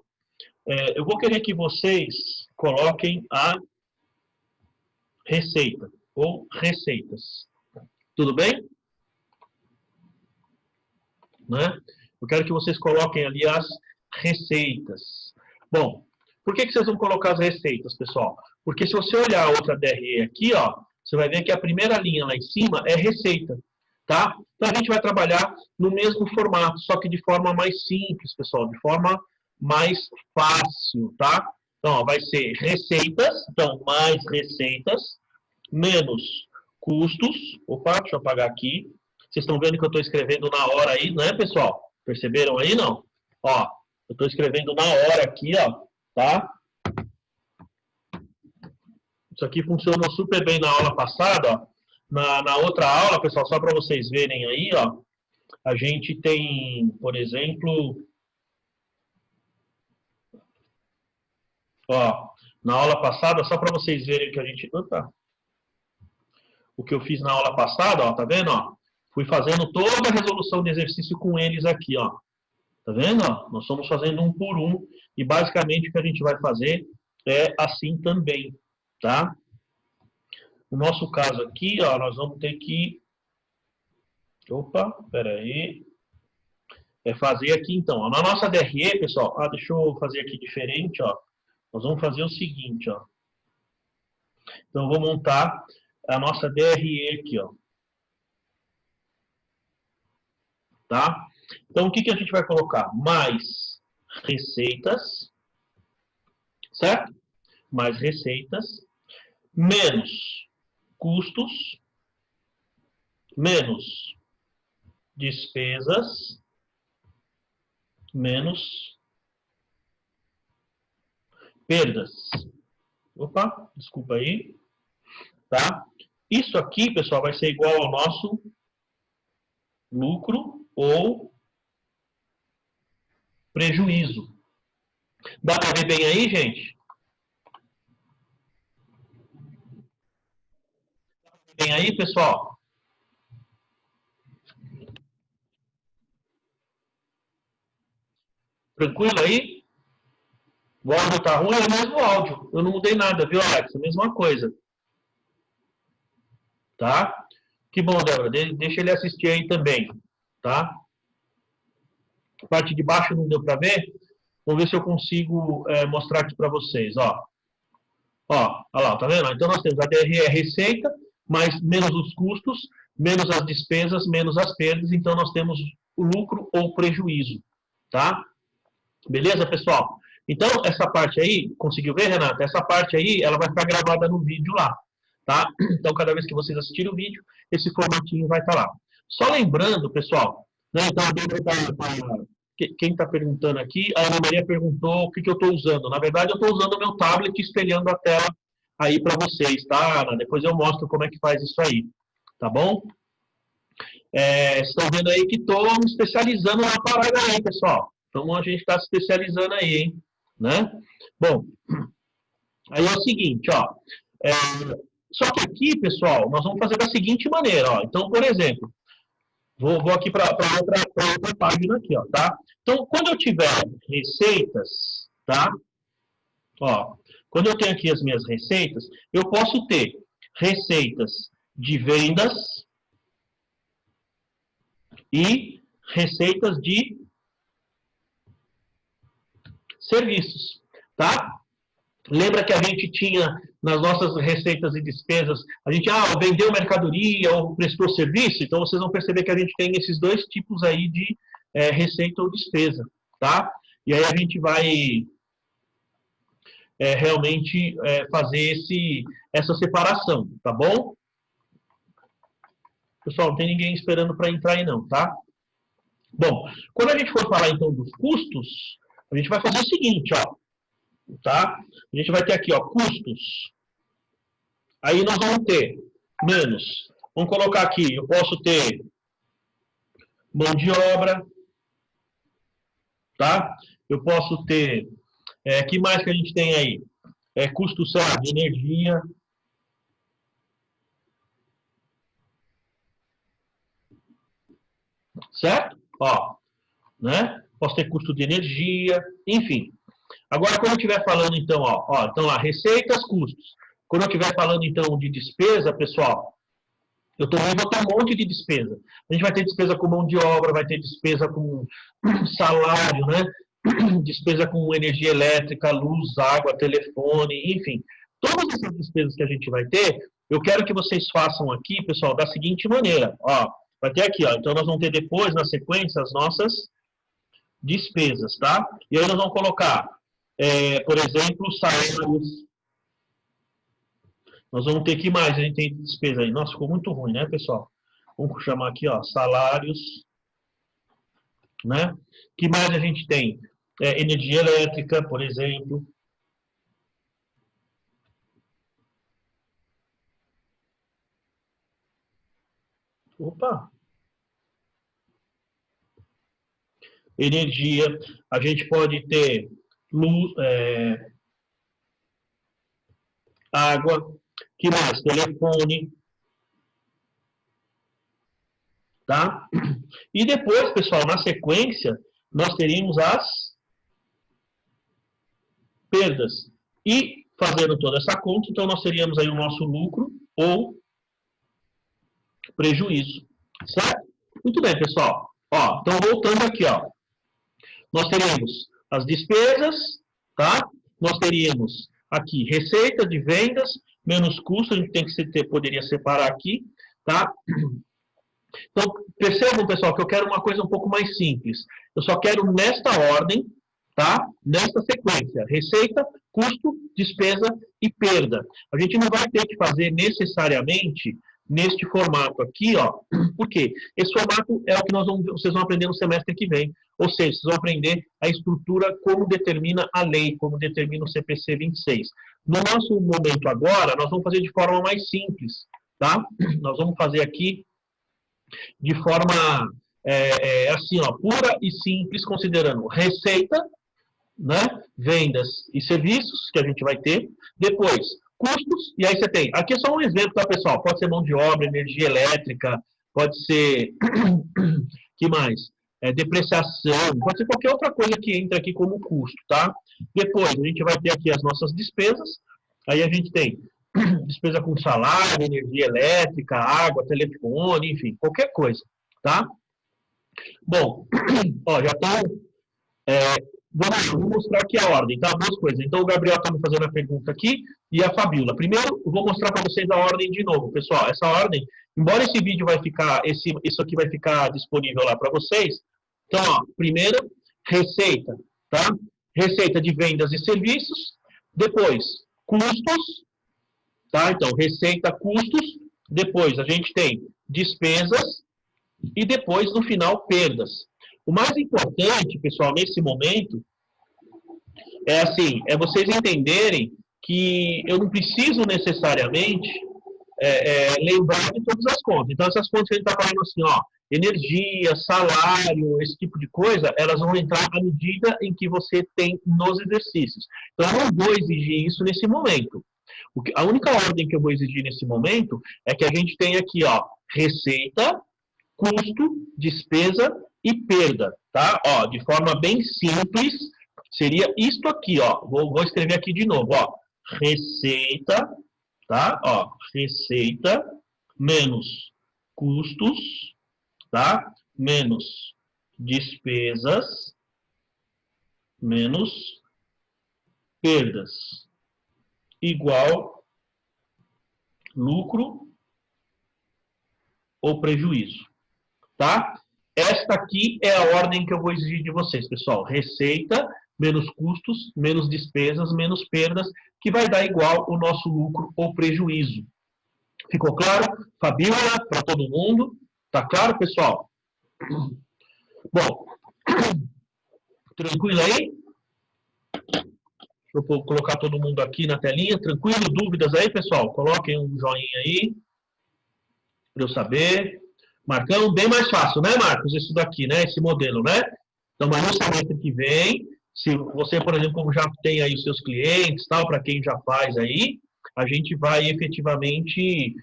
Eu vou querer que vocês coloquem a receita ou receitas. Tudo bem? Né? Eu quero que vocês coloquem ali as receitas. Bom, por que vocês vão colocar as receitas, pessoal? Porque se você olhar a outra DRE aqui, ó, você vai ver que a primeira linha lá em cima é receita. Tá? Então a gente vai trabalhar no mesmo formato, só que de forma mais simples, pessoal, de forma mais fácil, tá? Então, ó, vai ser receitas, então mais receitas, menos custos. Opa, deixa eu apagar aqui. Vocês estão vendo que eu estou escrevendo na hora aí, né, pessoal? Perceberam aí, não? Ó, eu estou escrevendo na hora aqui, ó, tá? Isso aqui funcionou super bem na aula passada, ó. Na outra aula, pessoal, só para vocês verem aí, ó, a gente tem, por exemplo, ó, na aula passada, só para vocês verem que a gente... Opa, o que eu fiz na aula passada, ó, tá vendo? Ó? Fui fazendo toda a resolução de exercício com eles aqui, ó. Tá vendo? Ó? Nós estamos fazendo um por um e basicamente o que a gente vai fazer é assim também, tá? No nosso caso aqui, ó, nós vamos ter que... Opa, peraí. Fazer aqui então. Ó. Na nossa DRE, pessoal, deixa eu fazer aqui diferente, ó. Nós vamos fazer o seguinte, ó. Então, eu vou montar a nossa DRE aqui, ó. Tá? Então, o que a gente vai colocar? Mais receitas, certo? Mais receitas, menos custos, menos despesas, menos perdas. Opa, desculpa aí. Tá? Isso aqui, pessoal, vai ser igual ao nosso lucro ou prejuízo. Dá para ver bem aí, gente? Dá pra ver bem aí, pessoal? Tranquilo aí? O áudio tá ruim, é o mesmo áudio. Eu não mudei nada, viu, Alex? A mesma coisa. Tá? Que bom, Débora. Deixa ele assistir aí também. Tá? A parte de baixo não deu para ver. Vamos ver se eu consigo mostrar aqui para vocês. Ó, olha lá, tá vendo? Então nós temos a DRE receita, mais menos os custos, menos as despesas, menos as perdas. Então nós temos o lucro ou prejuízo. Tá? Beleza, pessoal? Então, essa parte aí, conseguiu ver, Renata? Essa parte aí, ela vai ficar gravada no vídeo lá, tá? Então, cada vez que vocês assistirem o vídeo, esse formatinho vai estar lá. Só lembrando, pessoal, né? Então, quem está perguntando aqui, a Ana Maria perguntou o que eu estou usando. Na verdade, eu estou usando o meu tablet espelhando a tela aí para vocês, tá, Ana? Depois eu mostro como é que faz isso aí, tá bom? Estão vendo aí que estou me especializando na parada aí, pessoal. Então, a gente está se especializando aí, hein? Né? Bom, aí é o seguinte, ó. Só que aqui, pessoal, nós vamos fazer da seguinte maneira, ó. Então, por exemplo, vou aqui para outra página aqui, ó, tá? Então, quando eu tiver receitas, tá? Ó, quando eu tenho aqui as minhas receitas, eu posso ter receitas de vendas e receitas de serviços, tá? Lembra que a gente tinha nas nossas receitas e despesas, a gente vendeu mercadoria ou prestou serviço, então vocês vão perceber que a gente tem esses dois tipos aí de receita ou despesa, tá? E aí a gente vai realmente fazer essa separação, tá bom? Pessoal, não tem ninguém esperando para entrar aí não, tá? Bom, quando a gente for falar então dos custos, a gente vai fazer o seguinte, ó, tá? A gente vai ter aqui, ó, custos. Aí nós vamos ter menos. Vamos colocar aqui, eu posso ter mão de obra, tá? Eu posso ter, que mais que a gente tem aí? Custo, sei lá, de energia. Certo? Ó, né? Posso ter custo de energia, enfim. Agora, quando eu estiver falando, então, então lá, receitas, custos. Quando eu estiver falando, então, de despesa, pessoal, eu também vou ter um monte de despesa. A gente vai ter despesa com mão de obra, vai ter despesa com salário, né? Despesa com energia elétrica, luz, água, telefone, enfim. Todas essas despesas que a gente vai ter, eu quero que vocês façam aqui, pessoal, da seguinte maneira. Ó, vai ter aqui, ó. Então, nós vamos ter depois, na sequência, as nossas despesas, tá? E aí nós vamos colocar, por exemplo, salários. Nós vamos ter que mais, a gente tem despesa aí. Nossa, ficou muito ruim, né, pessoal? Vamos chamar aqui, ó, salários, né? Que mais a gente tem? Energia elétrica, por exemplo. Opa! Energia, a gente pode ter luz, água, que mais? Telefone, tá? E depois, pessoal, na sequência, nós teríamos as perdas. E fazendo toda essa conta, então nós teríamos aí o nosso lucro ou prejuízo, certo? Muito bem, pessoal. Ó, então voltando aqui, ó, nós teríamos as despesas, tá? Nós teríamos aqui receita de vendas menos custo, a gente tem que poderia separar aqui, tá? Então, percebam, pessoal, que eu quero uma coisa um pouco mais simples. Eu só quero nesta ordem, tá? Nesta sequência, receita, custo, despesa e perda. A gente não vai ter que fazer necessariamente neste formato aqui, ó. Por quê? Esse formato é o que vocês vão aprender no semestre que vem. Ou seja, vocês vão aprender a estrutura como determina a lei, como determina o CPC 26. No nosso momento agora, nós vamos fazer de forma mais simples, tá? Nós vamos fazer aqui de forma assim, ó, pura e simples, considerando receita, né? Vendas e serviços que a gente vai ter. Depois, custos, e aí você tem. Aqui é só um exemplo, tá, pessoal? Pode ser mão de obra, energia elétrica, pode ser. Que mais? Depreciação, pode ser qualquer outra coisa que entra aqui como custo, tá? Depois, a gente vai ter aqui as nossas despesas. Aí a gente tem despesa com salário, energia elétrica, água, telefone, enfim, qualquer coisa, tá? Bom, ó, já tá. Vou mostrar aqui a ordem, tá? Duas coisas. Então, o Gabriel está me fazendo a pergunta aqui e a Fabiola. Primeiro, eu vou mostrar para vocês a ordem de novo, pessoal. Essa ordem, embora esse vídeo vai ficar, isso aqui vai ficar disponível lá para vocês. Então, ó, primeiro, receita, tá? Receita de vendas e serviços. Depois, custos, tá? Então, receita, custos. Depois, a gente tem despesas e depois, no final, perdas. O mais importante, pessoal, nesse momento, é vocês entenderem que eu não preciso necessariamente lembrar de todas as contas. Então, essas contas que a gente está falando assim, ó, energia, salário, esse tipo de coisa, elas vão entrar à medida em que você tem nos exercícios. Então, eu não vou exigir isso nesse momento. A única ordem que eu vou exigir nesse momento é que a gente tenha aqui, ó, receita, custo, despesa e perda, tá? Ó, de forma bem simples, seria isto aqui, ó. Vou escrever aqui de novo, ó. Receita, tá? Ó, receita menos custos, tá? Menos despesas menos perdas igual lucro ou prejuízo, tá? Esta aqui é a ordem que eu vou exigir de vocês, pessoal. Receita, menos custos, menos despesas, menos perdas, que vai dar igual o nosso lucro ou prejuízo. Ficou claro? Fabiola, para todo mundo? Tá claro, pessoal? Bom, tranquilo aí? Deixa eu colocar todo mundo aqui na telinha. Tranquilo? Dúvidas aí, pessoal? Coloquem um joinha aí, para eu saber. Marcão, bem mais fácil, né, Marcos? Isso daqui, né? Esse modelo, né? Então, mas no semestre que vem, se você, por exemplo, como já tem aí os seus clientes, tal, para quem já faz aí, a gente vai efetivamente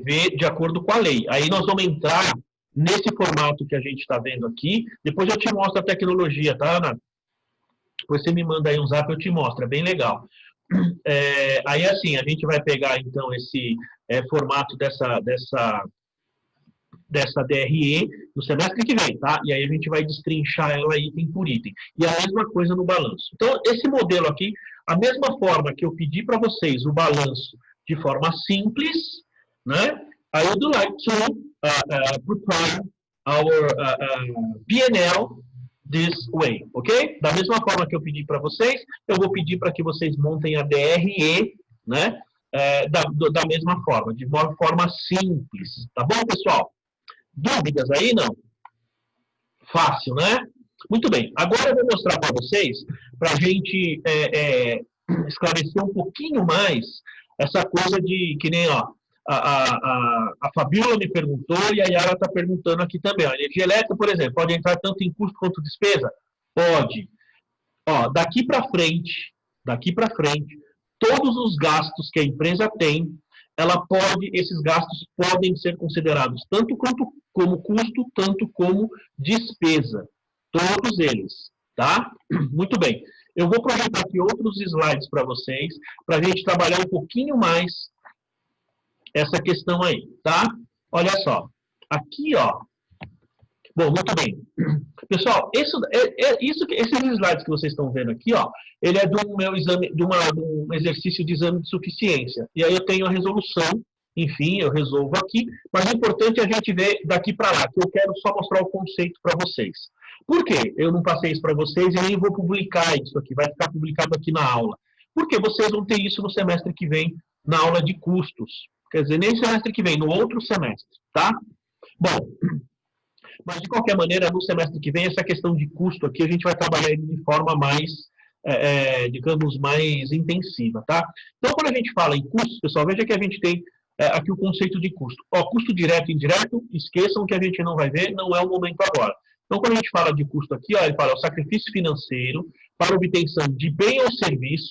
ver de acordo com a lei. Aí nós vamos entrar nesse formato que a gente está vendo aqui. Depois eu te mostro a tecnologia, tá, Ana? Depois você me manda aí um zap, eu te mostro. É bem legal. Aí, assim, a gente vai pegar, então, esse formato dessa DRE no semestre que vem, tá? E aí a gente vai destrinchar ela item por item. E a mesma coisa no balanço. Então, esse modelo aqui, a mesma forma que eu pedi para vocês o balanço de forma simples, né? I would like to prepare our P&L this way, ok? Da mesma forma que eu pedi para vocês, eu vou pedir para que vocês montem a DRE, né? Da mesma forma, de uma forma simples. Tá bom, pessoal? Dúvidas aí, não? Fácil, né? Muito bem. Agora eu vou mostrar para vocês, para a gente esclarecer um pouquinho mais essa coisa de, que nem, ó, a Fabiola me perguntou e a Yara está perguntando aqui também. A energia elétrica, por exemplo, pode entrar tanto em custo quanto despesa? Pode. Ó, daqui para frente, todos os gastos que a empresa tem, esses gastos podem ser considerados tanto como custo, tanto como despesa. Todos eles, tá? Muito bem. Eu vou projetar aqui outros slides para vocês, para a gente trabalhar um pouquinho mais essa questão aí, tá? Olha só. Aqui, ó. Bom, muito bem. Pessoal, esses slides que vocês estão vendo aqui, ó, ele é do meu exame, de um exercício de exame de suficiência. E aí eu tenho a resolução, enfim, eu resolvo aqui, mas o importante é a gente ver daqui para lá, que eu quero só mostrar o conceito para vocês. Por que eu não passei isso para vocês e nem vou publicar isso aqui, vai ficar publicado aqui na aula? Porque vocês vão ter isso no semestre que vem, na aula de custos. Quer dizer, nem semestre que vem, no outro semestre, tá? Bom, mas de qualquer maneira, no semestre que vem, essa questão de custo aqui, a gente vai trabalhar de forma mais, digamos, mais intensiva, tá? Então, quando a gente fala em custos, pessoal, veja que a gente tem aqui o conceito de custo. Ó, custo direto e indireto, esqueçam que a gente não vai ver, não é o momento agora. Então, quando a gente fala de custo aqui, ó, ele fala o sacrifício financeiro para obtenção de bem ou serviço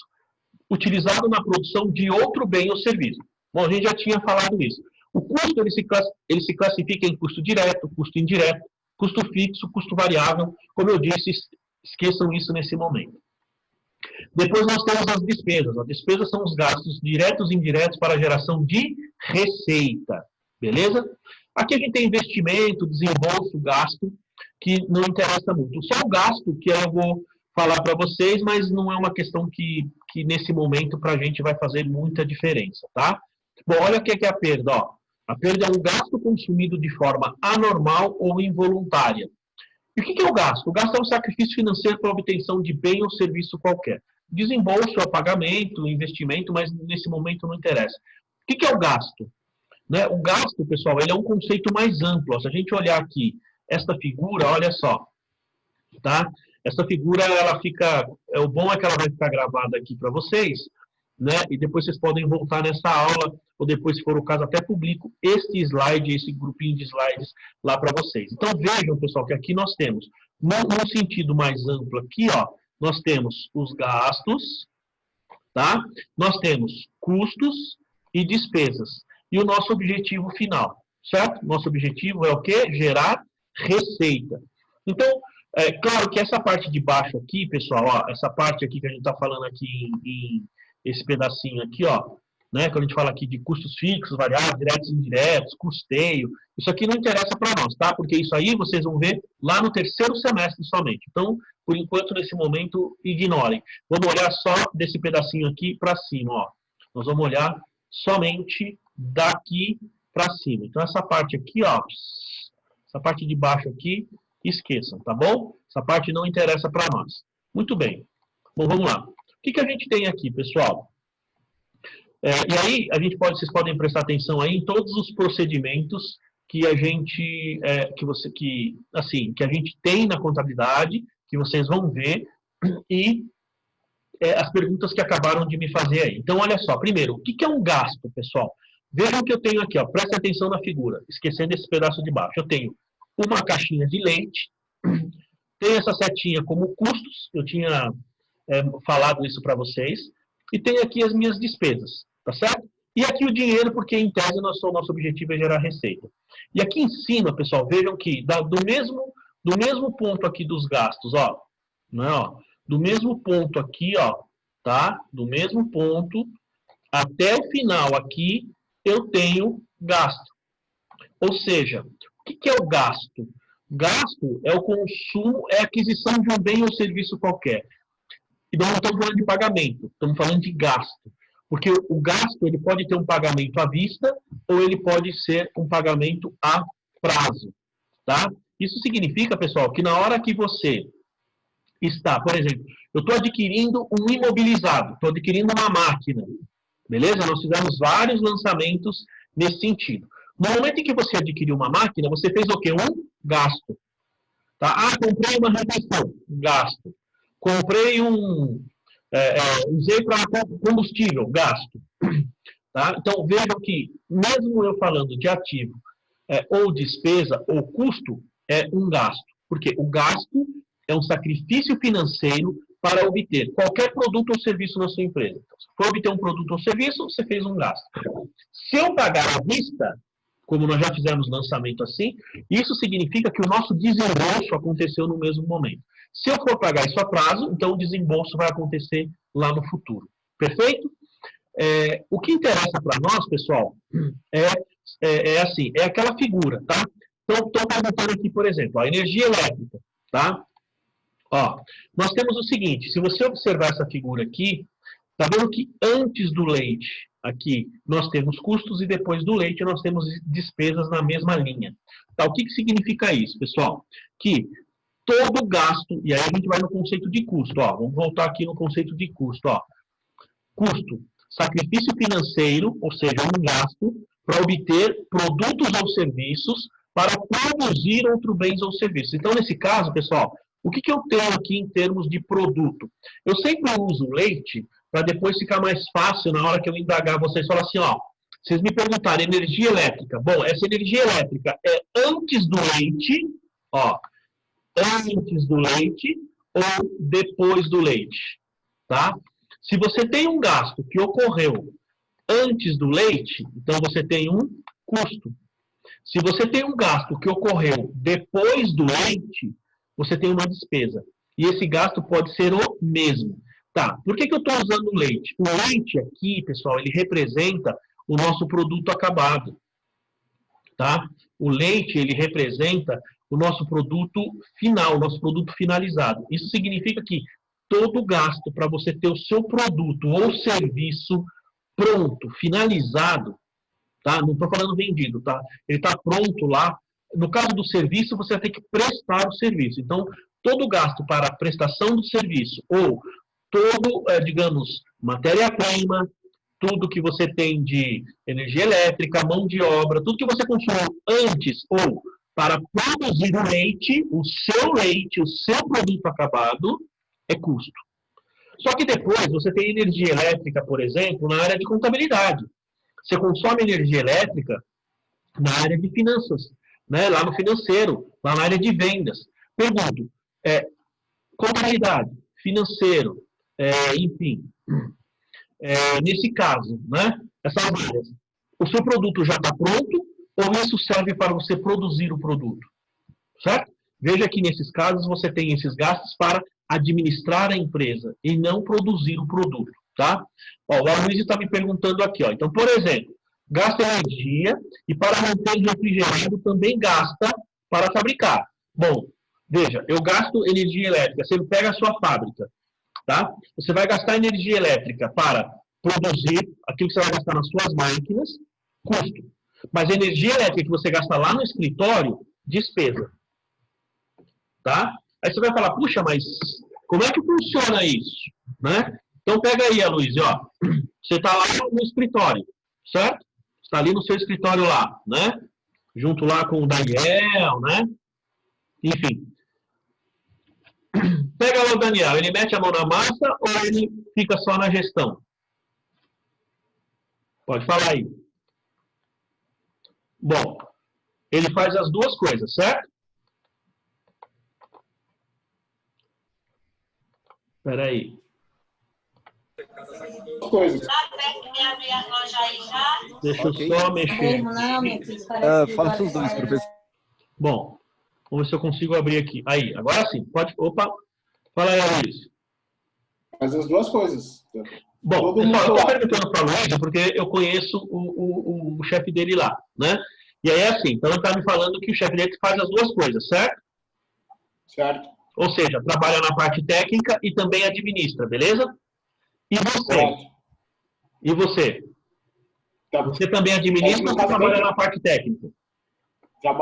utilizado na produção de outro bem ou serviço. Bom, a gente já tinha falado isso. O custo ele se classifica em custo direto, custo indireto, custo fixo, custo variável. Como eu disse, esqueçam isso nesse momento. Depois nós temos as despesas. As despesas são os gastos diretos e indiretos para a geração de receita. Beleza? Aqui a gente tem investimento, desembolso, gasto, que não interessa muito. Só o gasto que eu vou falar para vocês, mas não é uma questão que nesse momento para a gente vai fazer muita diferença, tá? Bom, olha o que é a perda, ó. A perda é um gasto consumido de forma anormal ou involuntária. E o que é o gasto? O gasto é um sacrifício financeiro para a obtenção de bem ou serviço qualquer. Desembolso é pagamento, investimento, mas nesse momento não interessa. O que é o gasto? Né? O gasto, pessoal, ele é um conceito mais amplo. Se a gente olhar aqui esta figura, olha só, tá? Essa figura, ela fica... O bom é que ela vai ficar gravada aqui para vocês, né? E depois vocês podem voltar nessa aula, ou depois, se for o caso, até publico este slide, esse grupinho de slides lá para vocês. Então, vejam, pessoal, que aqui nós temos, num sentido mais amplo aqui, ó, nós temos os gastos, tá? Nós temos custos e despesas. E o nosso objetivo final, certo? Nosso objetivo é o quê? Gerar receita. Então, é claro que essa parte de baixo aqui, pessoal, ó, essa parte aqui que a gente está falando aqui em esse pedacinho aqui, ó, né, quando a gente fala aqui de custos fixos, variáveis, diretos e indiretos, custeio, isso aqui não interessa para nós, tá? Porque isso aí vocês vão ver lá no terceiro semestre somente. Então, por enquanto, nesse momento, ignorem. Vamos olhar só desse pedacinho aqui para cima, ó. Nós vamos olhar somente daqui para cima. Então, essa parte aqui, ó, essa parte de baixo aqui, esqueçam, tá bom? Essa parte não interessa para nós. Muito bem. Bom, vamos lá. O que a gente tem aqui, pessoal? E aí, vocês podem prestar atenção aí em todos os procedimentos que a gente, que a gente tem na contabilidade, que vocês vão ver, e as perguntas que acabaram de me fazer aí. Então, olha só, primeiro, o que é um gasto, pessoal? Vejam que eu tenho aqui, ó, prestem atenção na figura, esquecendo esse pedaço de baixo. Eu tenho uma caixinha de leite, tenho essa setinha como custos, eu tinha falado isso para vocês, e tenho aqui as minhas despesas, tá certo? E aqui o dinheiro, porque em tese nosso objetivo é gerar receita. E aqui em cima, pessoal, vejam que do mesmo ponto aqui dos gastos, ó, né, ó, do mesmo ponto aqui, ó, tá? Do mesmo ponto até o final aqui, eu tenho gasto. Ou seja, o que é o gasto? Gasto é o consumo, é a aquisição de um bem ou serviço qualquer. E nós não estamos falando de pagamento, estamos falando de gasto. Porque o gasto ele pode ter um pagamento à vista ou ele pode ser um pagamento a prazo. Tá? Isso significa, pessoal, que na hora que você está, por exemplo, eu estou adquirindo um imobilizado, estou adquirindo uma máquina. Beleza? Nós fizemos vários lançamentos nesse sentido. No momento em que você adquiriu uma máquina, você fez o quê? Um gasto. Tá? Ah, comprei uma refeição. Gasto. Comprei usei para combustível. Gasto. Tá? Então, vejam que, mesmo eu falando de ativo ou despesa ou custo, é um gasto. Porque o gasto é um sacrifício financeiro para obter qualquer produto ou serviço na sua empresa. Então, se for obter um produto ou serviço, você fez um gasto. Se eu pagar à vista, como nós já fizemos lançamento assim, isso significa que o nosso desembolso aconteceu no mesmo momento. Se eu for pagar isso a prazo, então o desembolso vai acontecer lá no futuro. Perfeito? O que interessa para nós, pessoal, é aquela figura, tá? Então, estou perguntando aqui, por exemplo, a energia elétrica, tá? Ó, nós temos o seguinte, se você observar essa figura aqui, tá vendo que antes do leite, aqui, nós temos custos e depois do leite nós temos despesas na mesma linha. Tá, o que significa isso, pessoal? Que todo gasto, e aí a gente vai no conceito de custo, ó, vamos voltar aqui no conceito de custo, ó. Custo, sacrifício financeiro, ou seja, um gasto para obter produtos ou serviços para produzir outros bens ou serviços. Então, nesse caso, pessoal, o que eu tenho aqui em termos de produto? Eu sempre uso leite para depois ficar mais fácil na hora que eu indagar vocês. Falar assim, ó, Vocês me perguntaram, energia elétrica. Bom, essa energia elétrica é antes do leite, ó, antes do leite ou depois do leite, tá? Se você tem um gasto que ocorreu antes do leite, então você tem um custo. Se você tem um gasto que ocorreu depois do leite, você tem uma despesa. E esse gasto pode ser o mesmo. Tá, por que eu estou usando o leite? O leite aqui, pessoal, ele representa o nosso produto acabado. Tá? O leite, ele representa o nosso produto final, o nosso produto finalizado. Isso significa que todo gasto para você ter o seu produto ou serviço pronto, finalizado, tá? Não estou falando vendido, tá? Ele está pronto lá. No caso do serviço, você vai ter que prestar o serviço. Então, todo gasto para a prestação do serviço ou todo, digamos, matéria-prima, tudo que você tem de energia elétrica, mão de obra, tudo que você consumiu antes ou para produzir o leite, o seu produto acabado, é custo. Só que depois você tem energia elétrica, por exemplo, na área de contabilidade. Você consome energia elétrica na área de finanças, né? Lá no financeiro, lá na área de vendas. Pergunto, contabilidade, financeiro, enfim, nesse caso, né? Essas áreas, o seu produto já está pronto ou isso serve para você produzir o produto? Certo? Veja que nesses casos você tem esses gastos para administrar a empresa e não produzir o produto, tá? Ó, o Aloysio está me perguntando aqui, ó. Então, por exemplo, gasta energia e para manter refrigerado também gasta para fabricar. Bom, veja, eu gasto energia elétrica. Você pega a sua fábrica, tá? Você vai gastar energia elétrica para produzir aquilo que você vai gastar nas suas máquinas, custo. Mas a energia elétrica que você gasta lá no escritório, despesa. Tá? Aí você vai falar, puxa, mas como é que funciona isso? Né? Então pega aí, Aloysio, ó. Você está lá no escritório, certo? Está ali no seu escritório lá, né? Junto lá com o Daniel, né? Enfim. Pega lá o Daniel, ele mete a mão na massa ou ele fica só na gestão? Pode falar aí. Bom, ele faz as duas coisas, certo? Espera aí. Deixa eu só mexer. Faça os dois, professor. Bom, vamos ver se eu consigo abrir aqui. Aí, agora sim. Pode. Opa. Fala aí, Luiz. Faz as duas coisas. Bom, pessoal, eu estou perguntando para o Luiz porque eu conheço o chefe dele lá, né? E aí é assim, então ele está me falando que o chefe dele faz as duas coisas, certo? Certo. Ou seja, trabalha na parte técnica e também administra, beleza? E você? Certo. E você? Tá. Você também administra ou trabalha na parte técnica?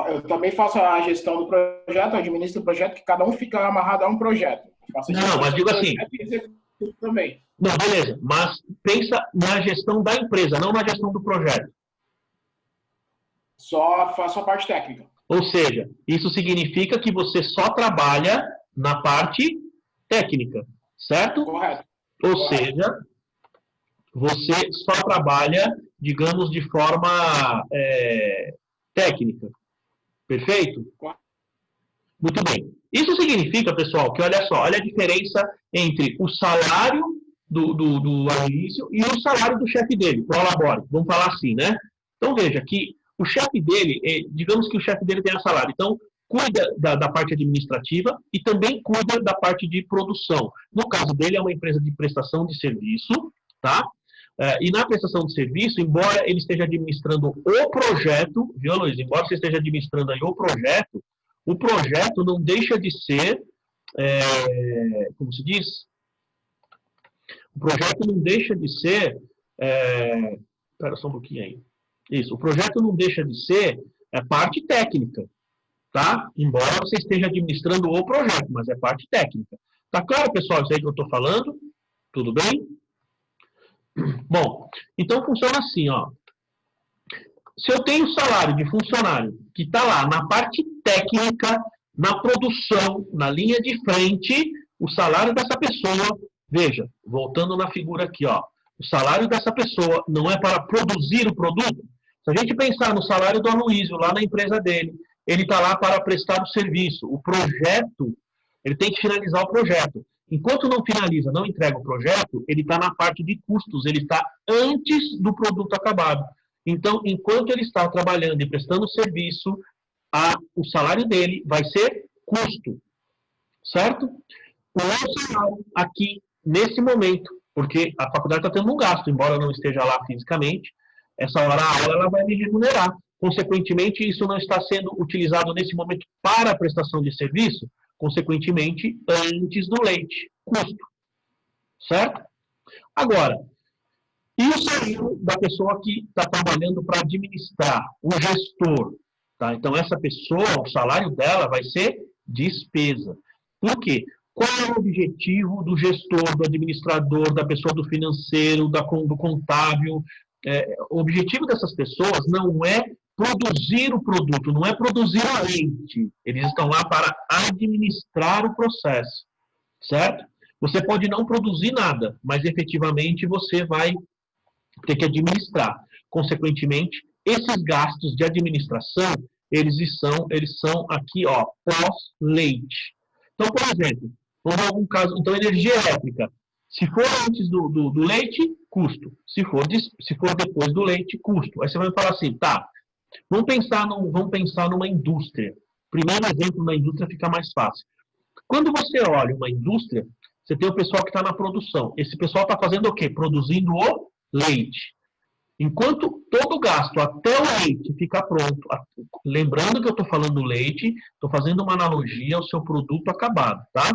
Eu também faço a gestão do projeto, administro o projeto, que cada um fica amarrado a um projeto. Não, mas digo assim. Também. Não, beleza. Mas pensa na gestão da empresa, não na gestão do projeto. Só faço a parte técnica. Ou seja, isso significa que você só trabalha na parte técnica, certo? Correto. Ou seja, você só trabalha, digamos, de forma técnica. Perfeito? Muito bem. Isso significa, pessoal, que olha só, olha a diferença entre o salário do Aloysio e o salário do chefe dele, prolabore. Vamos falar assim, né? Então, veja que o chefe dele, digamos que o chefe dele tem salário. Então, cuida da parte administrativa e também cuida da parte de produção. No caso dele, é uma empresa de prestação de serviço, tá? E na prestação de serviço, embora ele esteja administrando o projeto, viu, Luiz? Embora você esteja administrando aí o projeto não deixa de ser, como se diz? O projeto não deixa de ser, espera só um pouquinho aí. Isso, o projeto não deixa de ser parte técnica, tá? Embora você esteja administrando o projeto, mas é parte técnica. Tá claro, pessoal, isso aí que eu estou falando? Tudo bem? Bom, então funciona assim, ó. Se eu tenho salário de funcionário que está lá na parte técnica, na produção, na linha de frente, o salário dessa pessoa, veja, voltando na figura aqui, ó, O salário dessa pessoa não é para produzir o produto. Se a gente pensar no salário do Aloysio, lá na empresa dele, ele está lá para prestar o serviço. O projeto, ele tem que finalizar o projeto. Enquanto não finaliza, não entrega o projeto, ele está na parte de custos, ele está antes do produto acabado. Então, enquanto ele está trabalhando e prestando serviço, o salário dele vai ser custo. Certo? O meu salário aqui, nesse momento, porque a faculdade está tendo um gasto, embora eu não esteja lá fisicamente, essa hora a aula ela vai me remunerar. Consequentemente, isso não está sendo utilizado nesse momento para a prestação de serviço, consequentemente, antes do leite, custo. Certo? Agora, e o salário da pessoa que está trabalhando para administrar, o gestor? Tá? Então, essa pessoa, o salário dela vai ser despesa. Por quê? Qual é o objetivo do gestor, do administrador, da pessoa do financeiro, do contábil? O objetivo dessas pessoas não é produzir o produto, não é produzir a leite. Eles estão lá para administrar o processo, certo? Você pode não produzir nada, mas efetivamente você vai ter que administrar. Consequentemente, esses gastos de administração, eles são aqui, ó, pós-leite. Então, por exemplo, vamos ver algum caso, então, energia elétrica. Se for antes do leite, custo. Se for depois do leite, custo. Aí você vai falar assim, tá, vamos pensar numa indústria. Primeiro exemplo, na indústria fica mais fácil. Quando você olha uma indústria, você tem o pessoal que está na produção. Esse pessoal está fazendo o quê? Produzindo o leite. Enquanto todo o gasto até o leite ficar pronto, lembrando que eu estou falando leite, estou fazendo uma analogia ao seu produto acabado, tá?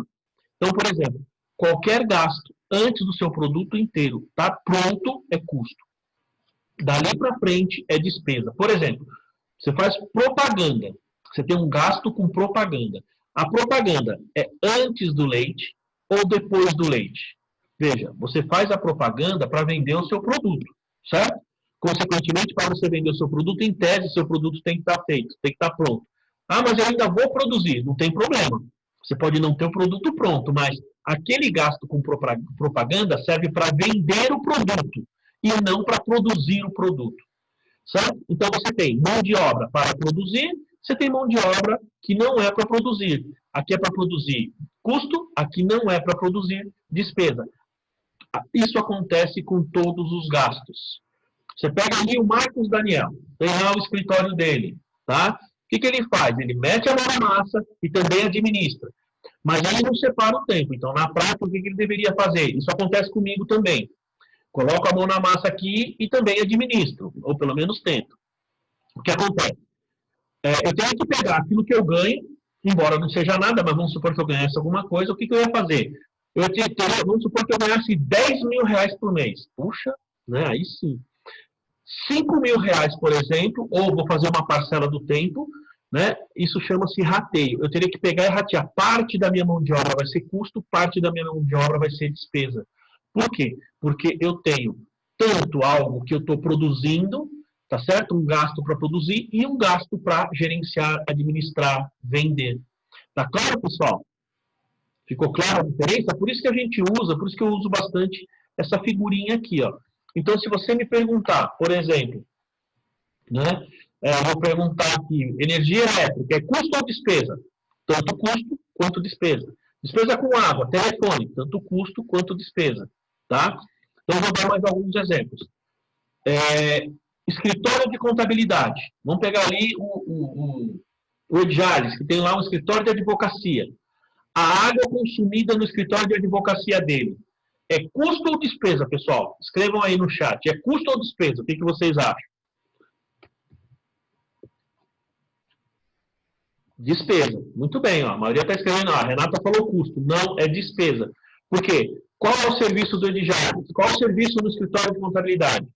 Então, por exemplo, qualquer gasto antes do seu produto inteiro tá pronto é custo. Dali para frente é despesa. Por exemplo, você faz propaganda, você tem um gasto com propaganda. A propaganda é antes do leite ou depois do leite? Veja, você faz a propaganda para vender o seu produto, certo? Consequentemente, para você vender o seu produto, em tese, seu produto tem que estar feito, tem que estar pronto. Ah, mas eu ainda vou produzir. Não tem problema. Você pode não ter o produto pronto, mas aquele gasto com propaganda serve para vender o produto e não para produzir o produto. Certo? Então, você tem mão de obra para produzir, você tem mão de obra que não é para produzir. Aqui é para produzir custo, aqui não é para produzir despesa. Isso acontece com todos os gastos. Você pega ali o Marcos Daniel, tem lá o escritório dele, tá? O que ele faz? Ele mete a mão na massa e também administra. Mas ele não separa o tempo. Então, na prática, o que ele deveria fazer? Isso acontece comigo também. Coloco a mão na massa aqui e também administro, ou pelo menos tento. O que acontece? Eu tenho que pegar aquilo que eu ganho, embora não seja nada, mas vamos supor que eu ganhasse alguma coisa, o que eu ia fazer? Vamos supor que eu ganhasse 10 mil reais por mês. Puxa, né? Aí sim. 5 mil reais, por exemplo, ou vou fazer uma parcela do tempo, né? Isso chama-se rateio. Eu teria que pegar e ratear. Parte da minha mão de obra vai ser custo, parte da minha mão de obra vai ser despesa. Por quê? Porque eu tenho tanto algo que eu estou produzindo, tá certo? Um gasto para produzir e um gasto para gerenciar, administrar, vender. Tá claro, pessoal? Ficou clara a diferença? Por isso que a gente usa, por isso que eu uso bastante essa figurinha aqui, ó. Então, se você me perguntar, por exemplo, né, eu vou perguntar aqui, energia elétrica é custo ou despesa? Tanto custo quanto despesa. Despesa com água, telefone, tanto custo quanto despesa. Tá? Então, vou dar mais alguns exemplos. Escritório de contabilidade. Vamos pegar ali o Edjales, que tem lá um escritório de advocacia. A água consumida no escritório de advocacia dele é custo ou despesa, pessoal? Escrevam aí no chat. É custo ou despesa? O que vocês acham? Despesa. Muito bem. Ó. A maioria está escrevendo. A Renata falou custo. Não, é despesa. Por quê? Qual é o serviço do Edjales? Qual é o serviço no escritório de contabilidade?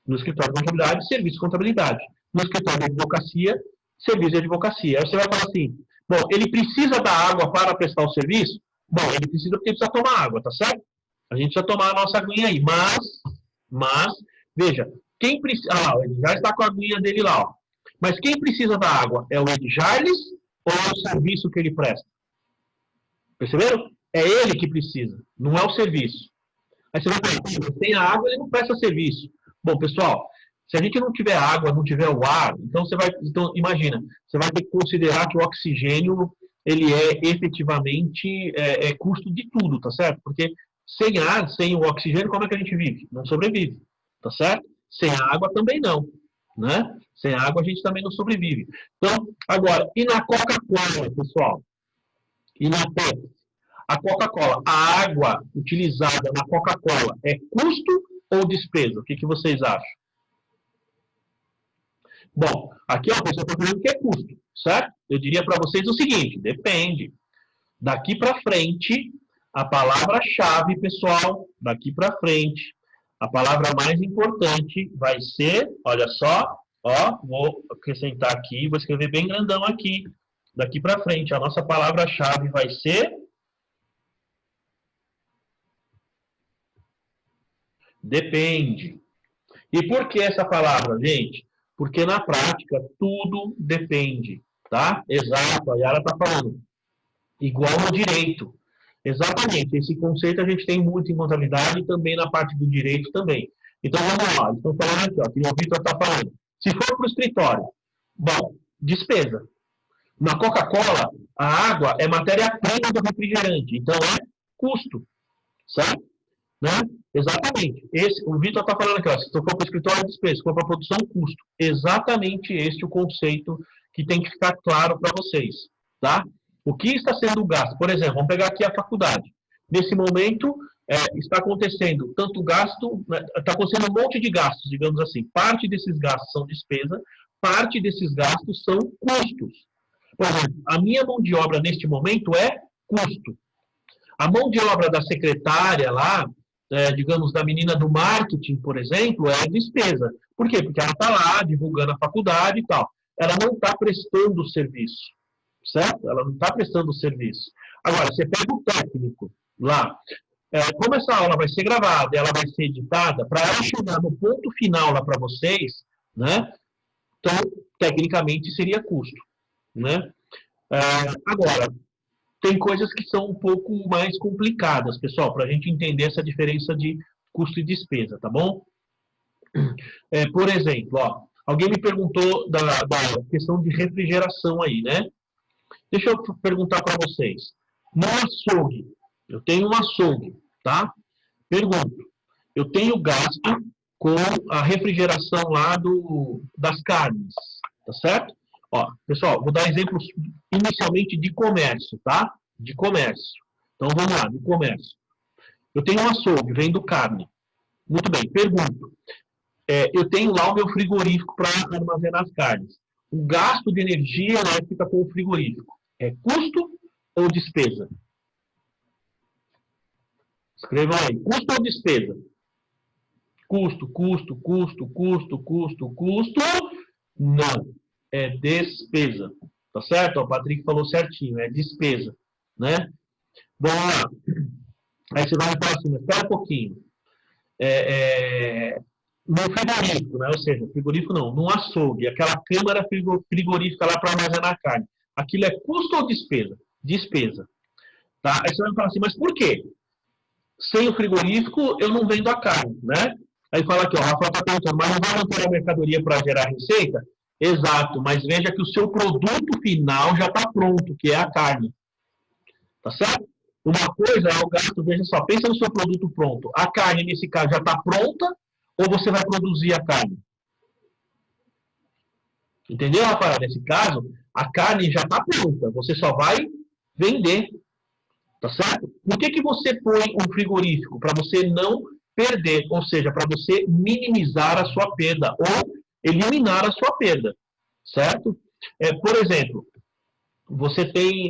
No escritório de contabilidade, serviço de contabilidade. No escritório de advocacia, serviço de advocacia. Aí você vai falar assim, bom, ele precisa da água para prestar o serviço? Bom, ele precisa porque precisa tomar água, tá certo? A gente precisa tomar a nossa aguinha aí. Mas veja, quem precisa... Ah, o Edjales está com a aguinha dele lá, ó. Mas quem precisa da água? É o Edjales ou é o serviço que ele presta? Perceberam? É ele que precisa, não é o serviço. Aí você vai falar, sem a água ele não presta serviço. Bom, pessoal, se a gente não tiver água, não tiver o ar, então imagina, você vai ter que considerar que o oxigênio ele é efetivamente custo de tudo, tá certo? Porque sem ar, sem o oxigênio, como é que a gente vive? Não sobrevive, tá certo? Sem a água também não, né? Sem água a gente também não sobrevive. Então, agora, e na Coca-Cola, pessoal? E na Pepsi? A Coca-Cola, a água utilizada na Coca-Cola é custo ou despesa? O que vocês acham? Bom, aqui a pessoa está falando que é custo, certo? Eu diria para vocês o seguinte, depende. Daqui para frente, a palavra-chave, pessoal, daqui para frente, a palavra mais importante vai ser, olha só, ó, vou acrescentar aqui, vou escrever bem grandão aqui. Daqui para frente, a nossa palavra-chave vai ser depende. E por que essa palavra, gente? Porque na prática tudo depende, tá? Exato, a Yara está falando. Igual ao direito. Exatamente, esse conceito a gente tem muito em contabilidade e também na parte do direito também. Então vamos lá, estão falando aqui, ó, que o Vitor está falando. Se for para o escritório, bom, despesa. Na Coca-Cola, a água é matéria-prima do refrigerante, então é custo, certo? Né? Exatamente. O Vitor está falando aqui, ó, se for para o escritório, despesa, se for para a produção, custo. Exatamente este o conceito que tem que ficar claro para vocês, tá? O que está sendo gasto? Por exemplo, vamos pegar aqui a faculdade. Nesse momento, está acontecendo tanto gasto, está acontecendo um monte de gastos, digamos assim. Parte desses gastos são despesa, parte desses gastos são custos. Por exemplo, a minha mão de obra neste momento é custo. A mão de obra da secretária lá, digamos, da menina do marketing, por exemplo, é despesa. Por quê? Porque ela está lá divulgando a faculdade e tal. Ela não está prestando o serviço, certo? Ela não está prestando o serviço. Agora, você pega o técnico lá, como essa aula vai ser gravada, ela vai ser editada, para ela chegar no ponto final lá para vocês, né? Então, tecnicamente, seria custo, né? Agora, tem coisas que são um pouco mais complicadas, pessoal, para a gente entender essa diferença de custo e despesa, tá bom? Por exemplo, ó, alguém me perguntou da questão de refrigeração aí, né? Deixa eu perguntar para vocês. No açougue, eu tenho um açougue, tá? Pergunto, eu tenho gasto com a refrigeração lá das carnes, tá certo? Ó, pessoal, vou dar exemplos inicialmente de comércio, tá? De comércio. Então, vamos lá, de comércio. Eu tenho um açougue, vendo carne. Muito bem, pergunto. Eu tenho lá o meu frigorífico para armazenar as carnes. O gasto de energia elétrica com o frigorífico é custo ou despesa? Escrevam aí, custo ou despesa? Custo, custo, custo, custo, custo, custo. Não. É despesa. Tá certo? O Patrick falou certinho, é despesa. Né? Vamos lá. Aí você vai me falar assim, mas espera um pouquinho. No frigorífico, né? Ou seja, frigorífico não, no açougue, aquela câmara frigorífica lá para armazenar carne. Aquilo é custo ou despesa? Despesa. Tá? Aí você vai me falar assim, mas por quê? Sem o frigorífico, eu não vendo a carne, né? Aí fala aqui, ó, Rafael está perguntando, mas não vai manter a mercadoria para gerar receita? Exato, mas veja que o seu produto final já está pronto, que é a carne. Tá certo? Uma coisa é o gasto, veja só, pensa no seu produto pronto. A carne, nesse caso, já está pronta ou você vai produzir a carne? Entendeu, Rafael? Nesse caso, a carne já está pronta, você só vai vender. Tá certo? Por que você põe um frigorífico? Para você não perder, ou seja, para você minimizar a sua perda ou eliminar a sua perda, certo? Por exemplo, você tem,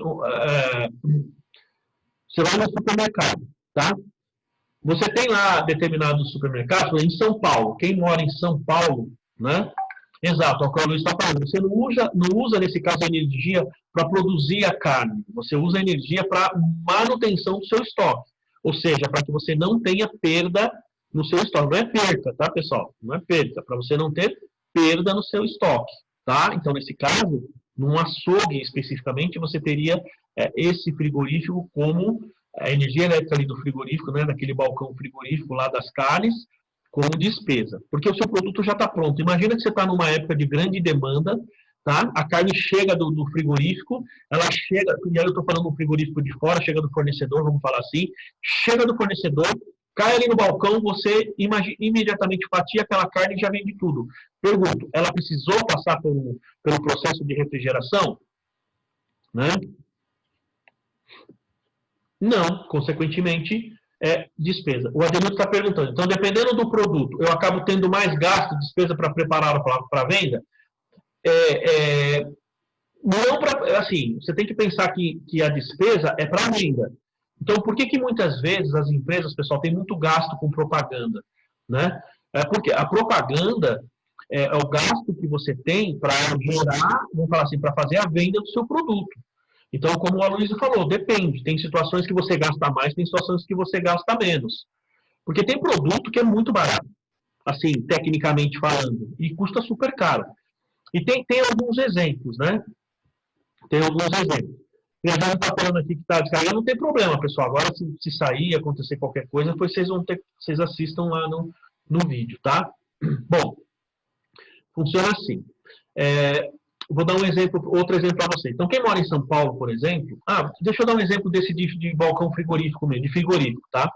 você vai no supermercado, tá? Você tem lá determinados supermercados, em São Paulo, quem mora em São Paulo, né? Exato, é o que o Luiz está falando. Você não usa, nesse caso, a energia para produzir a carne. Você usa a energia para manutenção do seu estoque. Ou seja, para que você não tenha perda no seu estoque. Não é perca, tá, pessoal? Não é perca. Para você não ter perda no seu estoque, tá? Então, nesse caso, num açougue especificamente, você teria esse frigorífico como a energia elétrica ali do frigorífico, né, daquele balcão frigorífico lá das carnes, como despesa, porque o seu produto já está pronto. Imagina que você está numa época de grande demanda, tá? A carne chega do frigorífico, ela chega, e aí eu estou falando do frigorífico de fora, chega do fornecedor, vamos falar assim, chega do fornecedor, cai ali no balcão, você imediatamente fatia aquela carne e já vende tudo. Pergunto, ela precisou passar pelo processo de refrigeração? Né? Não, consequentemente, é despesa. O Ademir está perguntando, então, dependendo do produto, eu acabo tendo mais gasto, despesa para prepará-lo para a venda? Não para, assim, você tem que pensar que a despesa é para a venda. Então, por que muitas vezes as empresas, pessoal, têm muito gasto com propaganda? Né? Porque a propaganda é o gasto que você tem para gerar, vamos falar assim, para fazer a venda do seu produto. Então, como o Aloysio falou, depende. Tem situações que você gasta mais, tem situações que você gasta menos. Porque tem produto que é muito barato, assim, tecnicamente falando, e custa super caro. E tem alguns exemplos, né? Tem alguns exemplos. E a gente está falando aqui que está descarregando, não tem problema, pessoal. Agora, se sair, acontecer qualquer coisa, depois vocês assistam lá no vídeo, tá? Bom, funciona assim. Vou dar outro exemplo para você. Então, quem mora em São Paulo, por exemplo... deixa eu dar um exemplo desse de balcão frigorífico mesmo, de frigorífico, tá?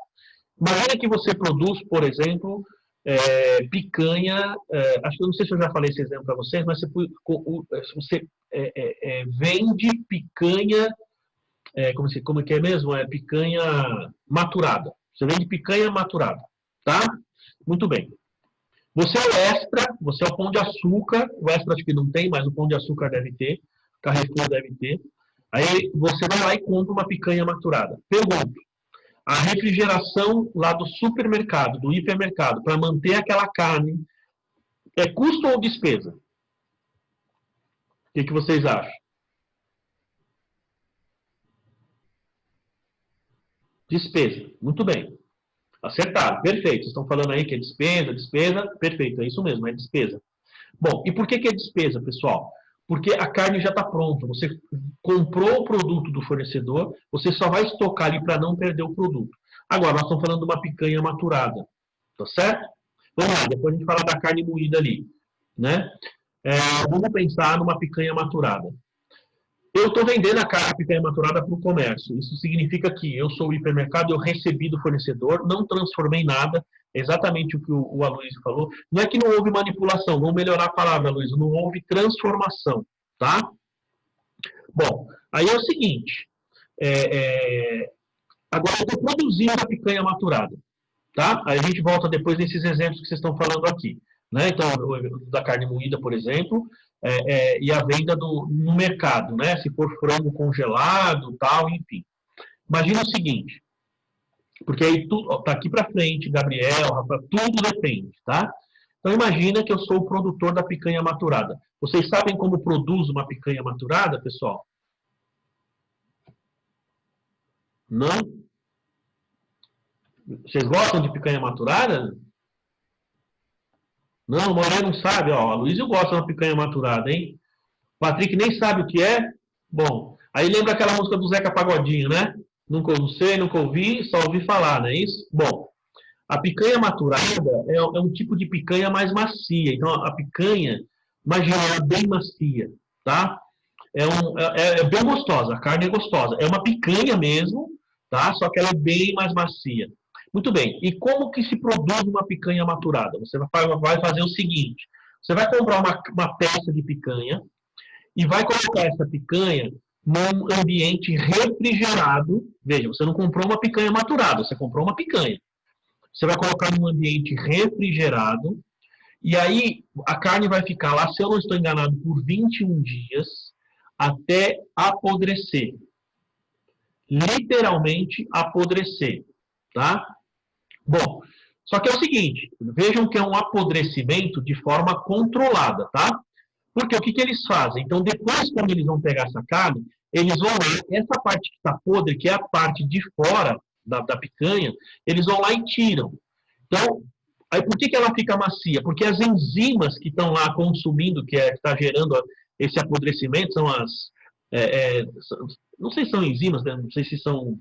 Imagina que você produz, por exemplo, picanha... acho que eu não sei se eu já falei esse exemplo para vocês, mas você vende picanha... como que é mesmo? Picanha maturada. Você vende picanha maturada, tá? Muito bem. Você é o Extra, você é o Pão de Açúcar, o Extra acho que não tem, mas o Pão de Açúcar deve ter, o Carrefour deve ter. Aí você vai lá e compra uma picanha maturada. Pergunto, a refrigeração lá do supermercado, do hipermercado, para manter aquela carne, é custo ou despesa? O que vocês acham? Despesa, muito bem. Acertaram, perfeito. Vocês estão falando aí que é despesa, perfeito, é isso mesmo, é despesa. Bom, e por que é despesa, pessoal? Porque a carne já está pronta. Você comprou o produto do fornecedor, você só vai estocar ali para não perder o produto. Agora, nós estamos falando de uma picanha maturada, tá certo? Vamos lá, depois a gente fala da carne moída ali, né? Vamos pensar numa picanha maturada. Eu estou vendendo a picanha maturada para o comércio. Isso significa que eu sou o hipermercado, eu recebi do fornecedor, não transformei nada, exatamente o que o Aloysio falou. Não é que não houve manipulação, vamos melhorar a palavra, Aloysio, não houve transformação, tá? Bom, aí é o seguinte, agora eu estou produzindo a picanha maturada, tá? Aí a gente volta depois desses exemplos que vocês estão falando aqui, né? Então, da carne moída, por exemplo, e a venda no mercado, né? Se for frango congelado, tal, enfim. Imagina o seguinte, porque aí tudo tá aqui para frente, Gabriel, Rafa, tudo depende, tá? Então imagina que eu sou o produtor da picanha maturada. Vocês sabem como produz uma picanha maturada, pessoal? Não? Vocês gostam de picanha maturada? Não, o Moreno não sabe, ó. A Luísa gosta de uma picanha maturada, hein? O Patrick nem sabe o que é. Bom, aí lembra aquela música do Zeca Pagodinho, né? Nunca sei, nunca ouvi, só ouvi falar, não é isso? Bom, a picanha maturada é um tipo de picanha mais macia. Então, a picanha, imagina, ela é bem macia, tá? É bem gostosa, a carne é gostosa. É uma picanha mesmo, tá? Só que ela é bem mais macia. Muito bem, e como que se produz uma picanha maturada? Você vai fazer o seguinte, você vai comprar uma peça de picanha e vai colocar essa picanha num ambiente refrigerado. Veja, você não comprou uma picanha maturada, você comprou uma picanha. Você vai colocar num ambiente refrigerado e aí a carne vai ficar lá, se eu não estou enganado, por 21 dias até apodrecer. Literalmente apodrecer, tá? Bom, só que é o seguinte, vejam que é um apodrecimento de forma controlada, tá? Porque o que eles fazem? Então, depois, quando eles vão pegar essa carne, eles vão lá, essa parte que está podre, que é a parte de fora da picanha, eles vão lá e tiram. Então, aí por que ela fica macia? Porque as enzimas que estão lá consumindo, que está gerando esse apodrecimento, são não sei se são enzimas, né? Não sei se são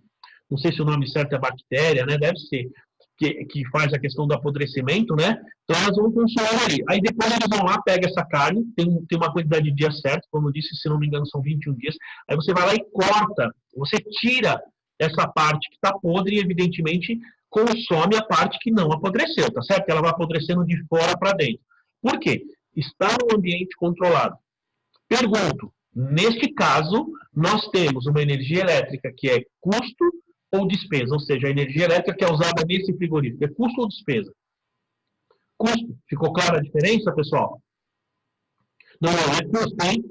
não sei se o nome certo é bactéria, né? Deve ser, que faz a questão do apodrecimento, né? Então elas vão consumir ali. Aí depois eles vão lá, pega essa carne, tem uma quantidade de dias certo, como eu disse, se não me engano são 21 dias. Aí você vai lá e corta, você tira essa parte que está podre e evidentemente consome a parte que não apodreceu, tá certo? Ela vai apodrecendo de fora para dentro. Por quê? Está no ambiente controlado. Pergunto, neste caso, nós temos uma energia elétrica que é custo ou despesa, ou seja, a energia elétrica que é usada nesse frigorífico, é custo ou despesa? Custo. Ficou clara a diferença, pessoal? Não é custo, hein?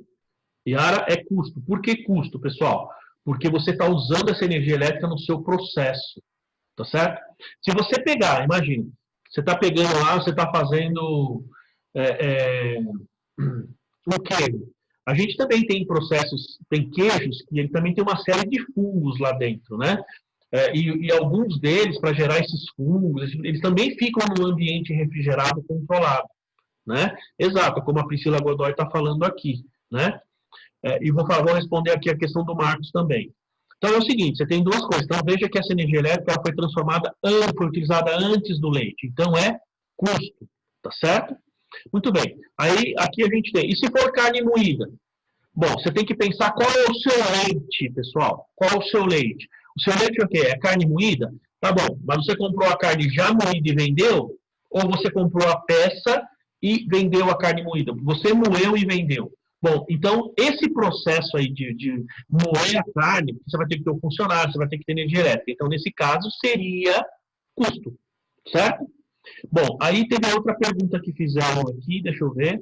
Yara, é custo. Por que custo, pessoal? Porque você está usando essa energia elétrica no seu processo, tá certo? Se você pegar, imagine, você está pegando lá, você está fazendo um queijo. A gente também tem processos, tem queijos que ele também tem uma série de fungos lá dentro, né? E alguns deles, para gerar esses fungos, eles também ficam no ambiente refrigerado controlado, né? Exato, como a Priscila Godoy está falando aqui, né? E vou responder aqui a questão do Marcos também. Então é o seguinte, você tem duas coisas. Então veja que essa energia elétrica foi transformada, foi utilizada antes do leite. Então é custo, tá certo? Muito bem. Aí aqui a gente tem. E se for carne moída? Bom, você tem que pensar qual é o seu leite, pessoal. Qual é o seu leite? O seu leite é o quê? É carne moída? Tá bom, mas você comprou a carne já moída e vendeu? Ou você comprou a peça e vendeu a carne moída? Você moeu e vendeu. Bom, então, esse processo aí de moer a carne, você vai ter que ter um funcionário, você vai ter que ter energia elétrica. Então, nesse caso, seria custo, certo? Bom, aí teve outra pergunta que fizeram aqui, deixa eu ver.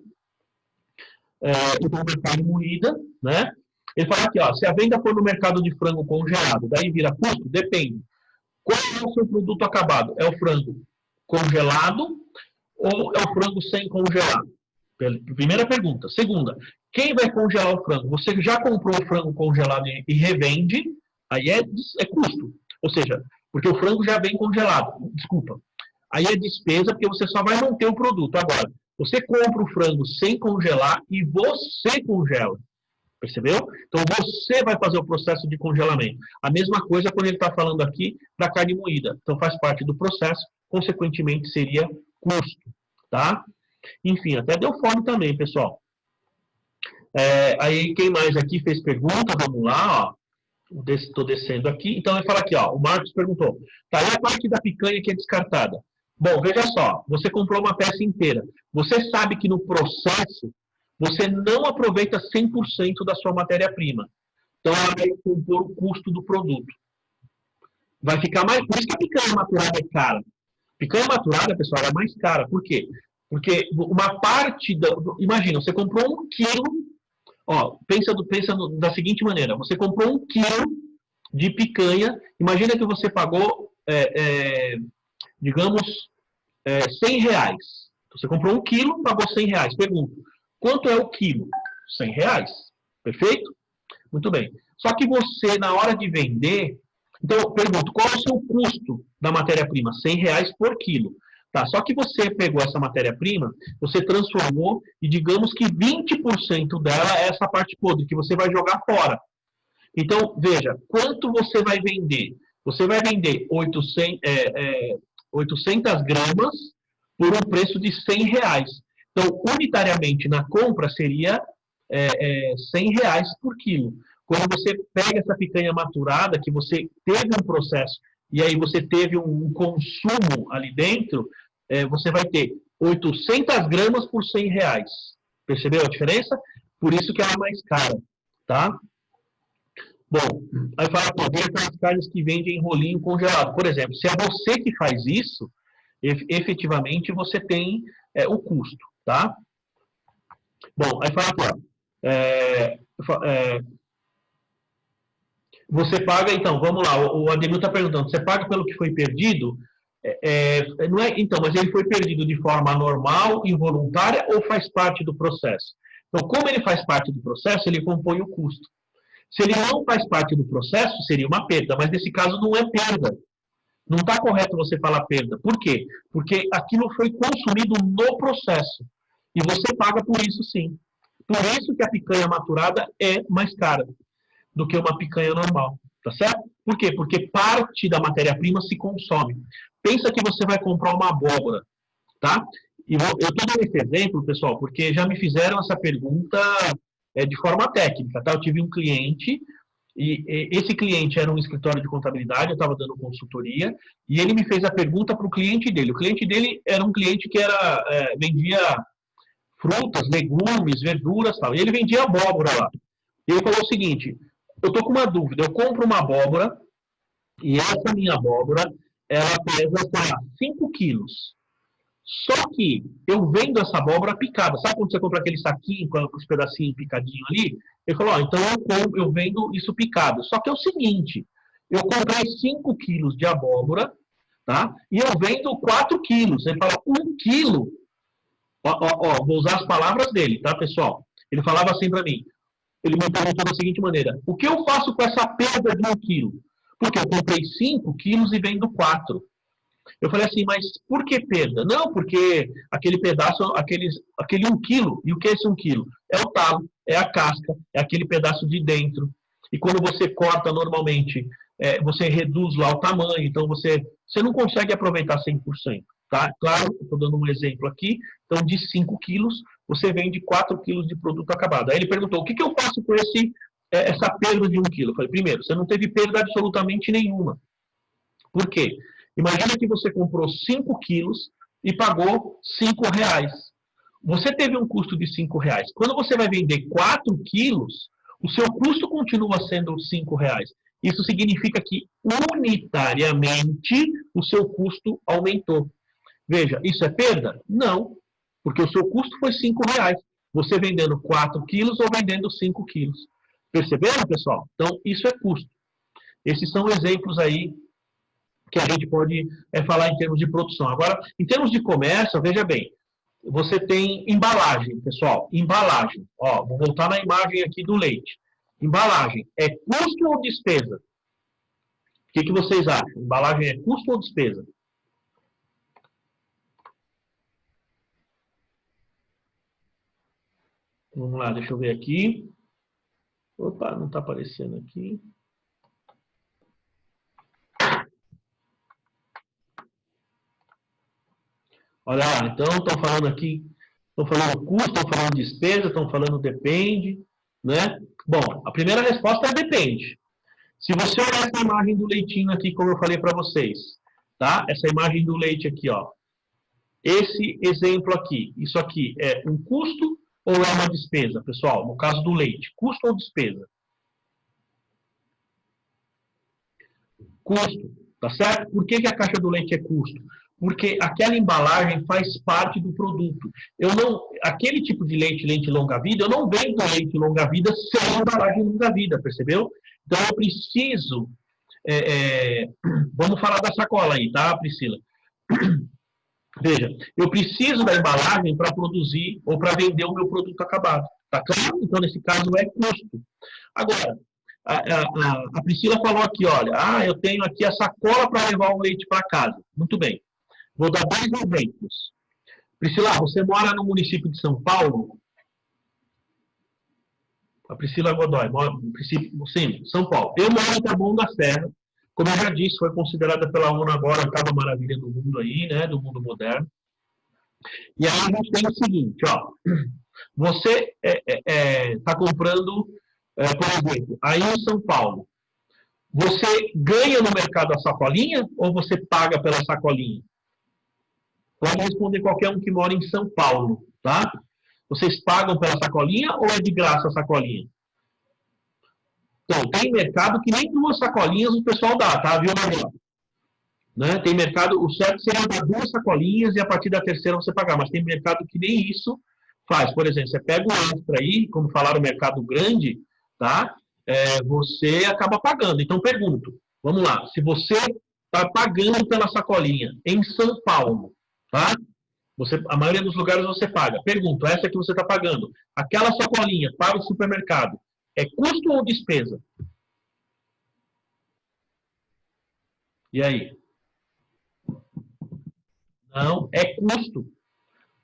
O carne moída, né? Ele fala aqui, ó, se a venda for no mercado de frango congelado, daí vira custo? Depende. Qual é o seu produto acabado? É o frango congelado ou é o frango sem congelar? Primeira pergunta. Segunda, quem vai congelar o frango? Você já comprou o frango congelado e revende, aí é custo. Ou seja, porque o frango já vem congelado. Desculpa. Aí é despesa, porque você só vai manter o produto. Agora, você compra o frango sem congelar e você congela. Percebeu? Então, você vai fazer o processo de congelamento. A mesma coisa quando ele está falando aqui da carne moída. Então, faz parte do processo, consequentemente, seria custo. Tá? Enfim, até deu fome também, pessoal. Aí, quem mais aqui fez pergunta? Vamos lá, ó. Estou descendo aqui. Então, ele fala aqui, ó. O Marcos perguntou. Tá, e a parte da picanha que é descartada? Bom, veja só. Você comprou uma peça inteira. Você sabe que no processo, você não aproveita 100% da sua matéria-prima. Então, ela vai compor o custo do produto. Vai ficar mais... Por isso que a picanha maturada é cara. Picanha maturada, pessoal, é mais cara. Por quê? Porque uma parte... Imagina, você comprou 1 quilo... Ó, pensa da seguinte maneira. Você comprou 1 quilo de picanha. Imagina que você pagou, digamos, R$100. Você comprou 1 quilo, pagou R$100. Pergunto, quanto é o quilo? R$100. Perfeito? Muito bem. Só que você, na hora de vender... Então, eu pergunto, qual é o seu custo da matéria-prima? R$100 por quilo. Tá, só que você pegou essa matéria-prima, você transformou e digamos que 20% dela é essa parte podre, que você vai jogar fora. Então, veja, quanto você vai vender? Você vai vender 800 gramas por um preço de R$100. Então, unitariamente na compra seria R$100 por quilo. Quando você pega essa picanha maturada, que você teve um processo, e aí você teve um consumo ali dentro, você vai ter 800 gramas por R$100. Percebeu a diferença? Por isso que ela é mais cara, tá? Bom, aí fala, pô, vem aquelas carnes que vendem em rolinho congelado. Por exemplo, se é você que faz isso, efetivamente você tem o custo, tá? Bom, aí fala aqui, ó, você paga, então, vamos lá, o Ademir está perguntando, você paga pelo que foi perdido? Não é, então, mas ele foi perdido de forma normal, involuntária, ou faz parte do processo? Então, como ele faz parte do processo, ele compõe o custo. Se ele não faz parte do processo, seria uma perda, mas nesse caso não é perda. Não está correto você falar perda. Por quê? Porque aquilo foi consumido no processo. E você paga por isso, sim. Por isso que a picanha maturada é mais cara do que uma picanha normal, tá certo? Por quê? Porque parte da matéria-prima se consome. Pensa que você vai comprar uma abóbora, tá? E eu estou dando esse exemplo, pessoal, porque já me fizeram essa pergunta de forma técnica, tá? Eu tive um cliente, e esse cliente era um escritório de contabilidade, eu estava dando consultoria, e ele me fez a pergunta para o cliente dele. O cliente dele era um cliente que vendia frutas, legumes, verduras, tal. E ele vendia abóbora lá. E ele falou o seguinte: eu estou com uma dúvida, eu compro uma abóbora, e essa minha abóbora, ela pesa, sei lá, 5 quilos. Só que eu vendo essa abóbora picada. Sabe quando você compra aquele saquinho com os pedacinhos picadinhos ali? Ele falou, então eu vendo isso picado. Só que é o seguinte, eu comprei 5 quilos de abóbora, tá? E eu vendo 4 quilos. Ele fala, 1 quilo. Vou usar as palavras dele, tá, pessoal? Ele falava assim para mim. Ele me perguntou da seguinte maneira, o que eu faço com essa perda de 1 quilo? Porque eu comprei 5 quilos e vendo 4. Eu falei assim, mas por que perda? Não, porque aquele pedaço, aquele 1 quilo, e o que é esse 1 quilo? É o talo, é a casca, é aquele pedaço de dentro. E quando você corta normalmente, você reduz lá o tamanho, então você não consegue aproveitar 100%. Tá? Claro, estou dando um exemplo aqui, então de 5 quilos, você vende 4 quilos de produto acabado. Aí ele perguntou, o que eu faço com essa perda de 1 quilo? Eu falei, primeiro, você não teve perda absolutamente nenhuma. Por quê? Imagina que você comprou 5 quilos e pagou R$5. Você teve um custo de R$5. Quando você vai vender 4 quilos, o seu custo continua sendo R$5. Isso significa que unitariamente o seu custo aumentou. Veja, isso é perda? Não, porque o seu custo foi R$5. Você vendendo 4 quilos ou vendendo 5 quilos. Perceberam, pessoal? Então, isso é custo. Esses são exemplos aí que a gente pode falar em termos de produção. Agora, em termos de comércio, veja bem, você tem embalagem, pessoal, embalagem. Ó, vou voltar na imagem aqui do leite. Embalagem, é custo ou despesa? O que vocês acham? Embalagem é custo ou despesa? Vamos lá, deixa eu ver aqui. Opa, não está aparecendo aqui. Olha lá, então estão falando aqui, estão falando custo, estão falando despesa, estão falando depende, né? Bom, a primeira resposta é depende. Se você olhar essa imagem do leitinho aqui, como eu falei para vocês, tá? Essa imagem do leite aqui, ó. Esse exemplo aqui, isso aqui é um custo ou é uma despesa, pessoal? No caso do leite, custo ou despesa? Custo, tá certo? Por que a caixa do leite é custo? Porque aquela embalagem faz parte do produto. Aquele tipo de leite longa-vida, eu não vendo leite longa-vida sem embalagem longa-vida, percebeu? Então eu preciso, vamos falar da sacola aí, tá, Priscila? Veja, eu preciso da embalagem para produzir ou para vender o meu produto acabado. Tá claro? Então, nesse caso, é custo. Agora, a Priscila falou aqui, olha, eu tenho aqui a sacola para levar o leite para casa. Muito bem. Vou dar 2 exemplos. Priscila, você mora no município de São Paulo? A Priscila Godoy, mora no município, sim, São Paulo. Eu moro em Taboão da Serra. Como eu já disse, foi considerada pela ONU agora a oitava maravilha do mundo aí, né, do mundo moderno. E aí a gente tem o seguinte, ó. Você está comprando, por exemplo, aí em São Paulo, você ganha no mercado a sacolinha ou você paga pela sacolinha? Pode responder qualquer um que mora em São Paulo, tá? Vocês pagam pela sacolinha ou é de graça a sacolinha? Então, tem mercado que nem 2 sacolinhas o pessoal dá, tá? Viu, Manuel? Né? Tem mercado, o certo seria dar 2 sacolinhas e a partir da terceira você pagar, mas tem mercado que nem isso faz. Por exemplo, você pega um extra aí, como falaram, o mercado grande, tá? Você acaba pagando. Então, pergunto, vamos lá, se você está pagando pela sacolinha em São Paulo, tá? A maioria dos lugares você paga. Pergunto, essa que você está pagando, aquela sacolinha para o supermercado, é custo ou despesa? E aí? Não, é custo.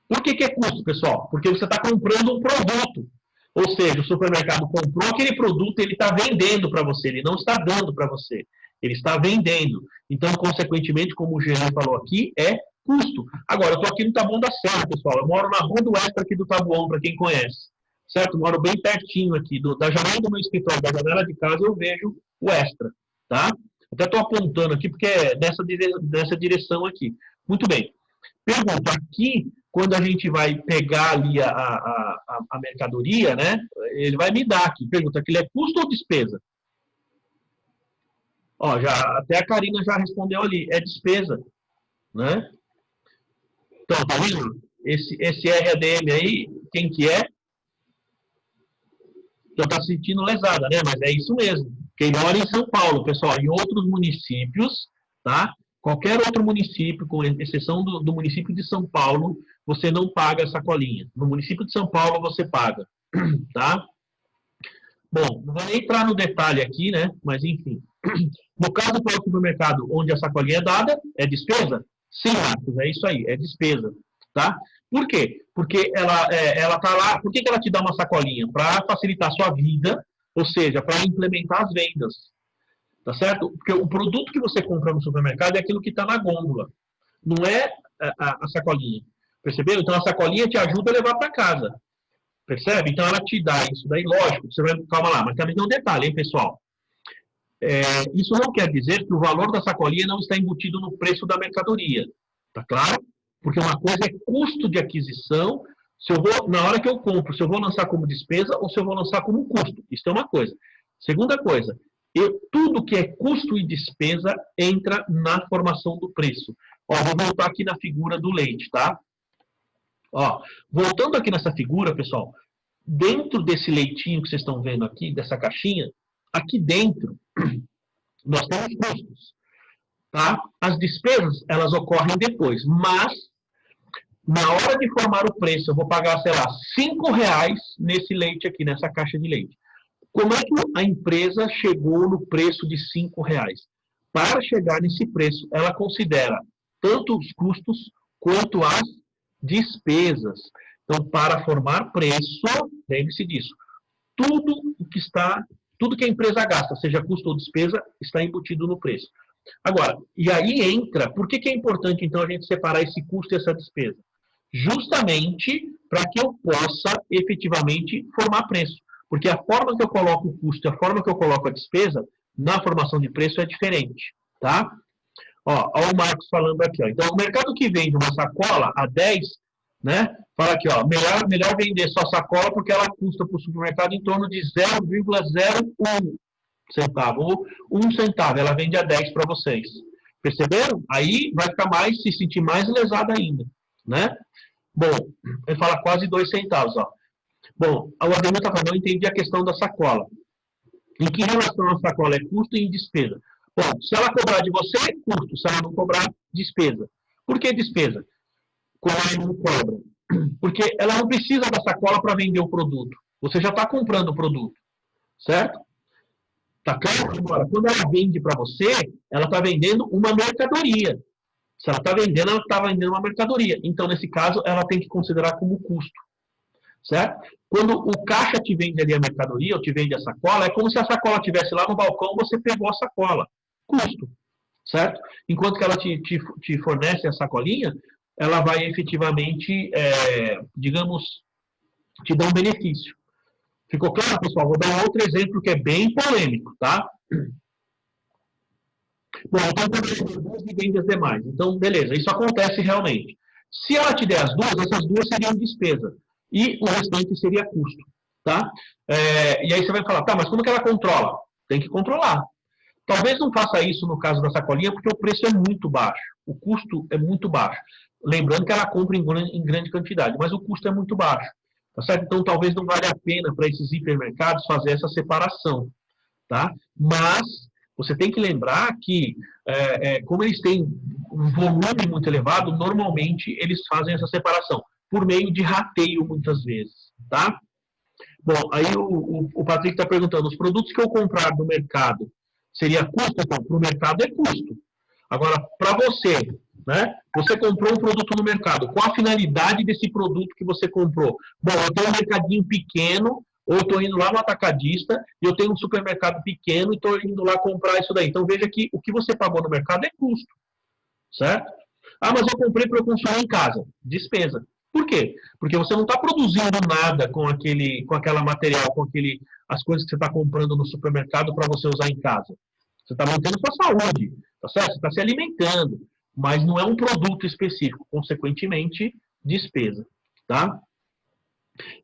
Por que é custo, pessoal? Porque você está comprando um produto. Ou seja, o supermercado comprou aquele produto e ele está vendendo para você, ele não está dando para você. Ele está vendendo. Então, consequentemente, como o Jean falou aqui, é custo. Agora, eu estou aqui no Taboão da Serra, pessoal. Eu moro na Rua do Oeste aqui do Taboão, para quem conhece. Certo? Eu moro bem pertinho aqui. Da janela do meu escritório, da janela de casa, eu vejo o Extra. Tá? Até estou apontando aqui, porque é dessa direção aqui. Muito bem. Pergunta, aqui, quando a gente vai pegar ali a mercadoria, né? Ele vai me dar aqui. Pergunta, aquilo é custo ou despesa? Ó, até a Karina já respondeu ali. É despesa. Né? Então, tá vendo? Esse RADM aí, quem que é? Já está se sentindo lesada, né? Mas é isso mesmo. Quem mora em São Paulo, pessoal, em outros municípios, tá? Qualquer outro município, com exceção do município de São Paulo, você não paga a sacolinha. No município de São Paulo, você paga, tá? Bom, não vou nem entrar no detalhe aqui, né? Mas, enfim. No caso do supermercado, onde a sacolinha é dada, é despesa? Sim, Marcos, é isso aí, é despesa, tá? Por quê? Porque ela tá lá, por que ela te dá uma sacolinha? Para facilitar a sua vida, ou seja, para implementar as vendas, tá certo? Porque o produto que você compra no supermercado é aquilo que está na gôndola, não é a sacolinha, percebeu? Então a sacolinha te ajuda a levar para casa, percebe? Então ela te dá isso daí, lógico, você vai, calma lá, mas também tem um detalhe, hein, pessoal? Isso não quer dizer que o valor da sacolinha não está embutido no preço da mercadoria, tá claro? Porque uma coisa é custo de aquisição, na hora que eu compro, se eu vou lançar como despesa ou se eu vou lançar como custo. Isso é uma coisa. Segunda coisa, tudo que é custo e despesa entra na formação do preço. Ó, vou voltar aqui na figura do leite, tá? Ó, voltando aqui nessa figura, pessoal, dentro desse leitinho que vocês estão vendo aqui, dessa caixinha, aqui dentro, nós temos custos, tá? As despesas, elas ocorrem depois, mas, na hora de formar o preço, eu vou pagar, sei lá, R$5 nesse leite aqui, nessa caixa de leite. Como é que a empresa chegou no preço de R$5? Para chegar nesse preço, ela considera tanto os custos quanto as despesas. Então, para formar preço, lembre-se disso, tudo que a empresa gasta, seja custo ou despesa, está embutido no preço. Agora, e aí entra, por que é importante, então, a gente separar esse custo e essa despesa? Justamente para que eu possa, efetivamente, formar preço. Porque a forma que eu coloco o custo e a forma que eu coloco a despesa, na formação de preço, é diferente, tá? Ó o Marcos falando aqui, ó. Então, o mercado que vende uma sacola a 10, né? Fala aqui, ó, melhor vender só sacola porque ela custa para o supermercado em torno de 0,01 centavo, ou 1 centavo, ela vende a 10 para vocês. Perceberam? Aí vai ficar se sentir mais lesada ainda, né? Bom, ele fala quase 2 centavos, ó. Bom, o Ademir está falando, eu entendi a questão da sacola. Em que relação a sacola é custo e despesa? Bom, se ela cobrar de você, é custo. Se ela não cobrar, despesa. Por que despesa? Como ela não cobra? Porque ela não precisa da sacola para vender o produto. Você já está comprando o produto. Certo? Tá claro? Agora, quando ela vende para você, ela está vendendo uma mercadoria. Se ela está vendendo, ela está vendendo uma mercadoria. Então, nesse caso, ela tem que considerar como custo. Certo? Quando o caixa te vende ali a mercadoria, ou te vende a sacola, é como se a sacola estivesse lá no balcão, você pegou a sacola. Custo. Certo? Enquanto que ela te fornece a sacolinha, ela vai efetivamente, digamos, te dar um benefício. Ficou claro, pessoal? Vou dar um outro exemplo que é bem polêmico, tá? Bom, então, duas e vende as demais. Então, beleza, isso acontece realmente. Se ela te der as duas, essas duas seriam despesa. E o restante seria custo, tá? E aí você vai falar, tá, mas como que ela controla? Tem que controlar. Talvez não faça isso no caso da sacolinha, porque o preço é muito baixo. O custo é muito baixo. Lembrando que ela compra em grande quantidade, mas o custo é muito baixo. Tá certo? Então, talvez não valha a pena para esses hipermercados fazer essa separação. Tá? Mas você tem que lembrar que, como eles têm um volume muito elevado, normalmente eles fazem essa separação, por meio de rateio, muitas vezes. Tá? Bom, aí o Patrick está perguntando, os produtos que eu comprar no mercado, seria custo? Então, para o mercado é custo. Agora, para você, né? Você comprou um produto no mercado. Qual a finalidade desse produto que você comprou? Bom, eu tenho um mercadinho pequeno Ou eu estou indo lá no atacadista e eu tenho um supermercado pequeno e estou indo lá comprar isso daí. Então veja que o que você pagou no mercado é custo, certo? Ah, mas eu comprei para eu consumir em casa. Despesa. Por quê? Porque você não está produzindo nada com aquela material, as coisas que você está comprando no supermercado para você usar em casa. Você está mantendo sua saúde, tá certo? Você está se alimentando, mas não é um produto específico, consequentemente, despesa, tá?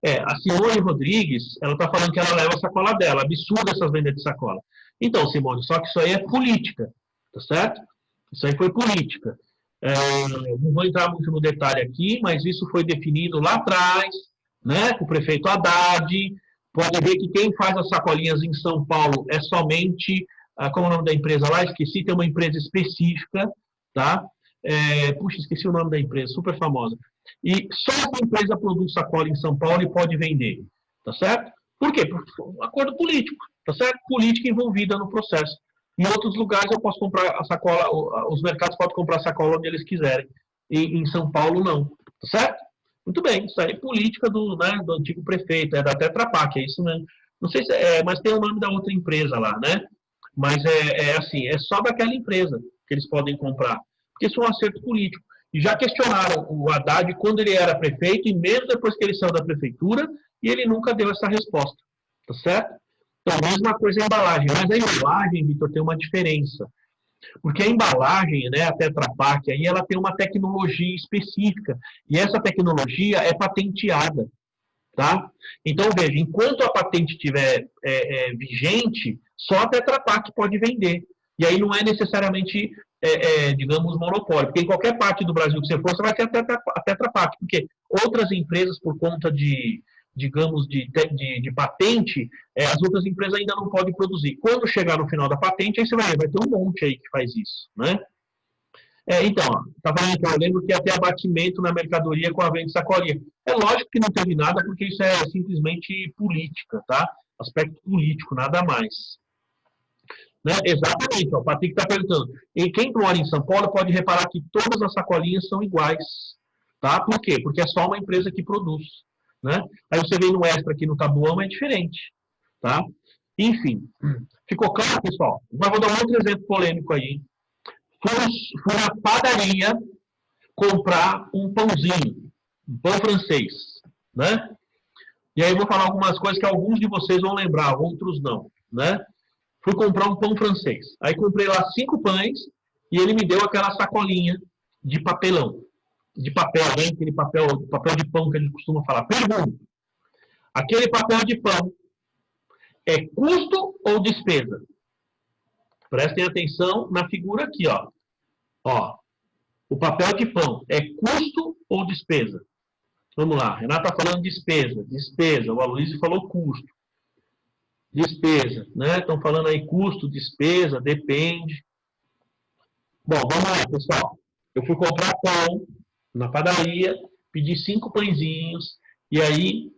A Simone Rodrigues, ela está falando que ela leva a sacola dela. Absurdo essas vendas de sacola. Então, Simone, só que isso aí é política, tá certo? Isso aí foi política. Não vou entrar muito no detalhe aqui, mas isso foi definido lá atrás, né, com o prefeito Haddad. Pode ver que quem faz as sacolinhas em São Paulo é somente, como é o nome da empresa lá? Esqueci, tem uma empresa específica, tá? Puxa, esqueci o nome da empresa, super famosa. E só essa empresa produz sacola em São Paulo e pode vender, tá certo? Por quê? Porque foi um acordo político, tá certo? Política envolvida no processo. Em outros lugares eu posso comprar a sacola, os mercados podem comprar a sacola onde eles quiserem. Em São Paulo, não. Tá certo? Muito bem, isso aí é política do antigo prefeito, da Tetra Pak, é isso mesmo. Não sei se mas tem o nome da outra empresa lá, né? Mas assim, é só daquela empresa que eles podem comprar. Porque isso é um acerto político. E já questionaram o Haddad quando ele era prefeito, e mesmo depois que ele saiu da prefeitura, e ele nunca deu essa resposta. Tá certo? Então, a mesma coisa a embalagem. Mas a embalagem, Vitor, tem uma diferença. Porque a embalagem, né, a Tetra Pak, aí ela tem uma tecnologia específica. E essa tecnologia é patenteada. Tá? Então, veja, enquanto a patente estiver vigente, só a Tetra Pak pode vender. E aí não é necessariamente, digamos, monopólio. Porque em qualquer parte do Brasil que você for, você vai ter a Tetra Pak. Porque outras empresas, por conta digamos, de patente, as outras empresas ainda não podem produzir. Quando chegar no final da patente, aí você vai ter um monte aí que faz isso, né? Então, eu lembro que ia ter abatimento na mercadoria com a venda de sacolinha. É lógico que não teve nada, porque isso é simplesmente política, tá? Aspecto político, nada mais. Né? Exatamente, o Patrick está perguntando. E quem mora em São Paulo pode reparar que todas as sacolinhas são iguais, tá? Por quê? Porque é só uma empresa que produz. Né? Aí você vem no Extra aqui no Tabuão, é diferente. Tá? Enfim, ficou claro, pessoal? Mas vou dar um outro exemplo polêmico aí. Fui na padaria comprar um pãozinho, um pão francês. Né? E aí eu vou falar algumas coisas que alguns de vocês vão lembrar, outros não. Né? Fui comprar um pão francês. Aí comprei lá 5 pães e ele me deu aquela sacolinha de papelão. De papel, né? Aquele papel de pão que a gente costuma falar. Pergunta: aquele papel de pão é custo ou despesa? Prestem atenção na figura aqui, ó. O papel de pão é custo ou despesa? Vamos lá, Renata está falando despesa. O Aloysio falou custo. Despesa, né? Estão falando aí custo, despesa, depende. Bom, vamos lá, pessoal. Eu fui comprar pão na padaria, pedi 5 pãezinhos, e aí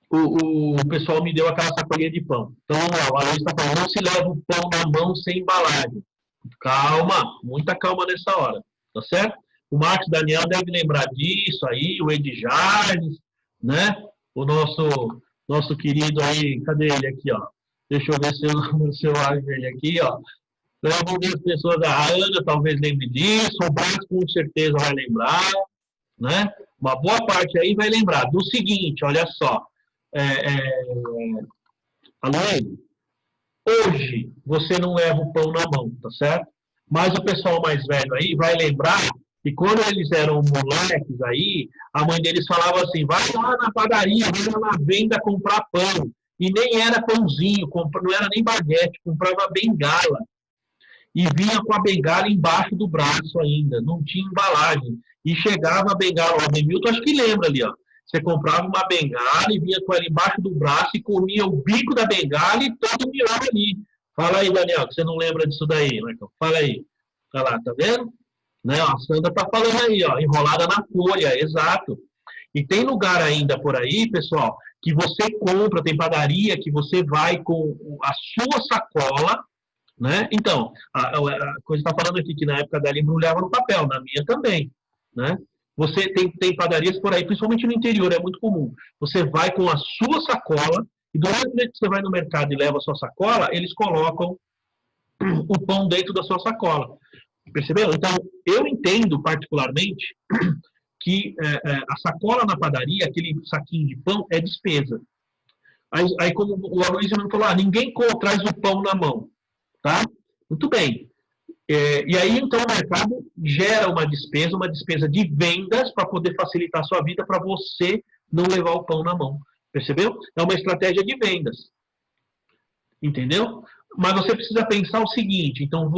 o pessoal me deu aquela sacolinha de pão. Então, o Aloysio está falando, não se leva o pão na mão sem embalagem. Calma, muita calma nessa hora, tá certo? O Marcos Daniel deve lembrar disso aí, o Ed Jarnes, né? O nosso querido aí, cadê ele aqui, ó? Deixa eu ver se eu acho ele aqui, ó. Algumas pessoas, a Ana talvez lembre disso, o Brás com certeza vai lembrar, né? Uma boa parte aí vai lembrar do seguinte, olha só. Aloysio, hoje você não leva o pão na mão, tá certo? Mas o pessoal mais velho aí vai lembrar que quando eles eram moleques aí, a mãe deles falava assim, vai lá na padaria, vai lá na venda comprar pão. E nem era pãozinho, não era nem baguete, comprava bengala. E vinha com a bengala embaixo do braço ainda, não tinha embalagem. E chegava a bengala, o Hamilton acho que lembra ali, ó. Você comprava uma bengala e vinha com ela embaixo do braço e comia o bico da bengala e todo miolo ali. Fala aí, Daniel, que você não lembra disso daí, Marcão. Fala aí. Olha lá, tá vendo? Né? A Sandra tá falando aí, ó, enrolada na folha, exato. E tem lugar ainda por aí, pessoal, que você compra, tem padaria que você vai com a sua sacola, né? Então, a coisa está falando aqui que na época dela embrulhava no papel, na minha também, né? Você tem padarias por aí, principalmente no interior, é muito comum. Você vai com a sua sacola E do mesmo jeito que você vai no mercado e leva a sua sacola, eles colocam o pão dentro da sua sacola. Percebeu? Então, eu entendo particularmente que a sacola na padaria, aquele saquinho de pão, é despesa. Aí como o Aloysio me falou, ninguém traz o pão na mão. Tá? Muito bem. E aí, então, o mercado gera uma despesa de vendas para poder facilitar a sua vida, para você não levar o pão na mão. Percebeu? É uma estratégia de vendas. Entendeu? Mas você precisa pensar o seguinte, então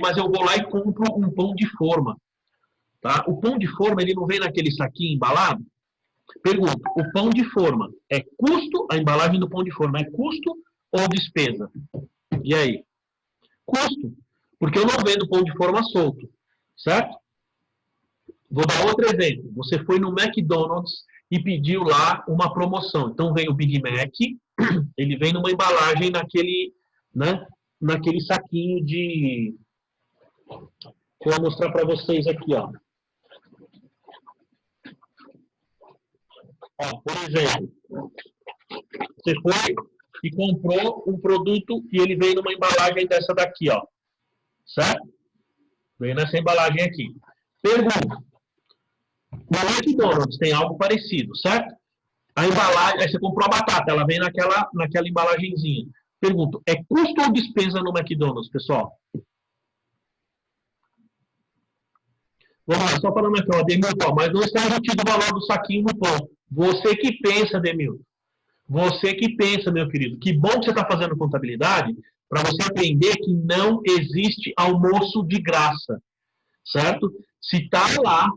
mas eu vou lá e compro um pão de forma. Tá? O pão de forma, ele não vem naquele saquinho embalado? Pergunta, o pão de forma é custo, a embalagem do pão de forma é custo ou despesa? E aí? Custo. Porque eu não vendo pão de forma solto, certo? Vou dar outro exemplo. Você foi no McDonald's e pediu lá uma promoção. Então vem o Big Mac, ele vem numa embalagem naquele saquinho de... Vou mostrar para vocês aqui, ó. Por exemplo, você foi e comprou um produto e ele veio numa embalagem dessa daqui, ó. Certo? Veio nessa embalagem aqui. Pergunta. No McDonald's tem algo parecido, certo? A embalagem, aí você comprou a batata, ela vem naquela embalagenzinha. Pergunto, é custo ou despesa no McDonald's, pessoal? Vamos lá, só falando aqui, ó, Demilton, mas não está embutido o valor do saquinho no pão. Você que pensa, Demilton. Você que pensa, meu querido. Que bom que você está fazendo contabilidade para você aprender que não existe almoço de graça, certo? Se está lá,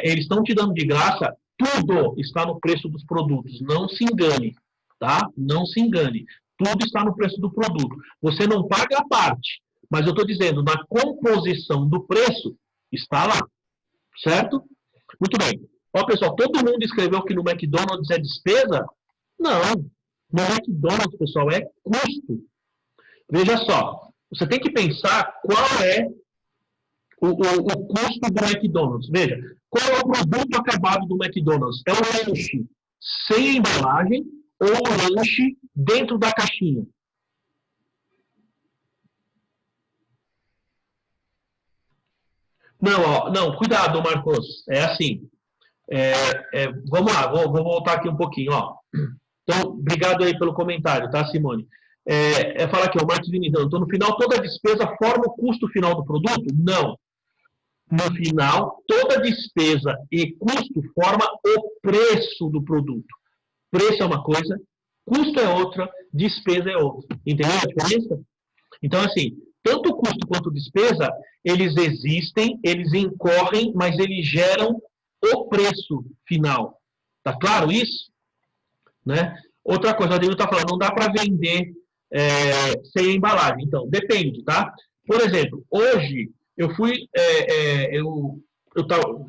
eles estão te dando de graça, tudo está no preço dos produtos. Não se engane, tá? Não se engane. Tudo está no preço do produto. Você não paga a parte, mas eu estou dizendo, na composição do preço, está lá, certo? Muito bem. Ó, pessoal, todo mundo escreveu que no McDonald's é despesa? Não. No McDonald's, pessoal, é custo. Veja só, você tem que pensar qual é o custo do McDonald's. Veja, qual é o produto acabado do McDonald's? É o lanche sem embalagem ou o lanche dentro da caixinha? Não, cuidado, Marcos. É assim. Vamos lá, vou voltar aqui um pouquinho. Ó. Então, obrigado aí pelo comentário, tá, Simone? Falar aqui, o Marcos Vinicius. Então, no final, toda despesa forma o custo final do produto? Não. No final, toda despesa e custo forma o preço do produto. Preço é uma coisa, custo é outra, despesa é outra. Entendeu a diferença? Então, assim, tanto custo quanto despesa, eles existem, eles incorrem, mas eles geram o preço final. Tá claro isso? Né? Outra coisa, a Ademir está falando, não dá para vender sem embalagem. Então, depende, tá? Por exemplo, hoje eu fui,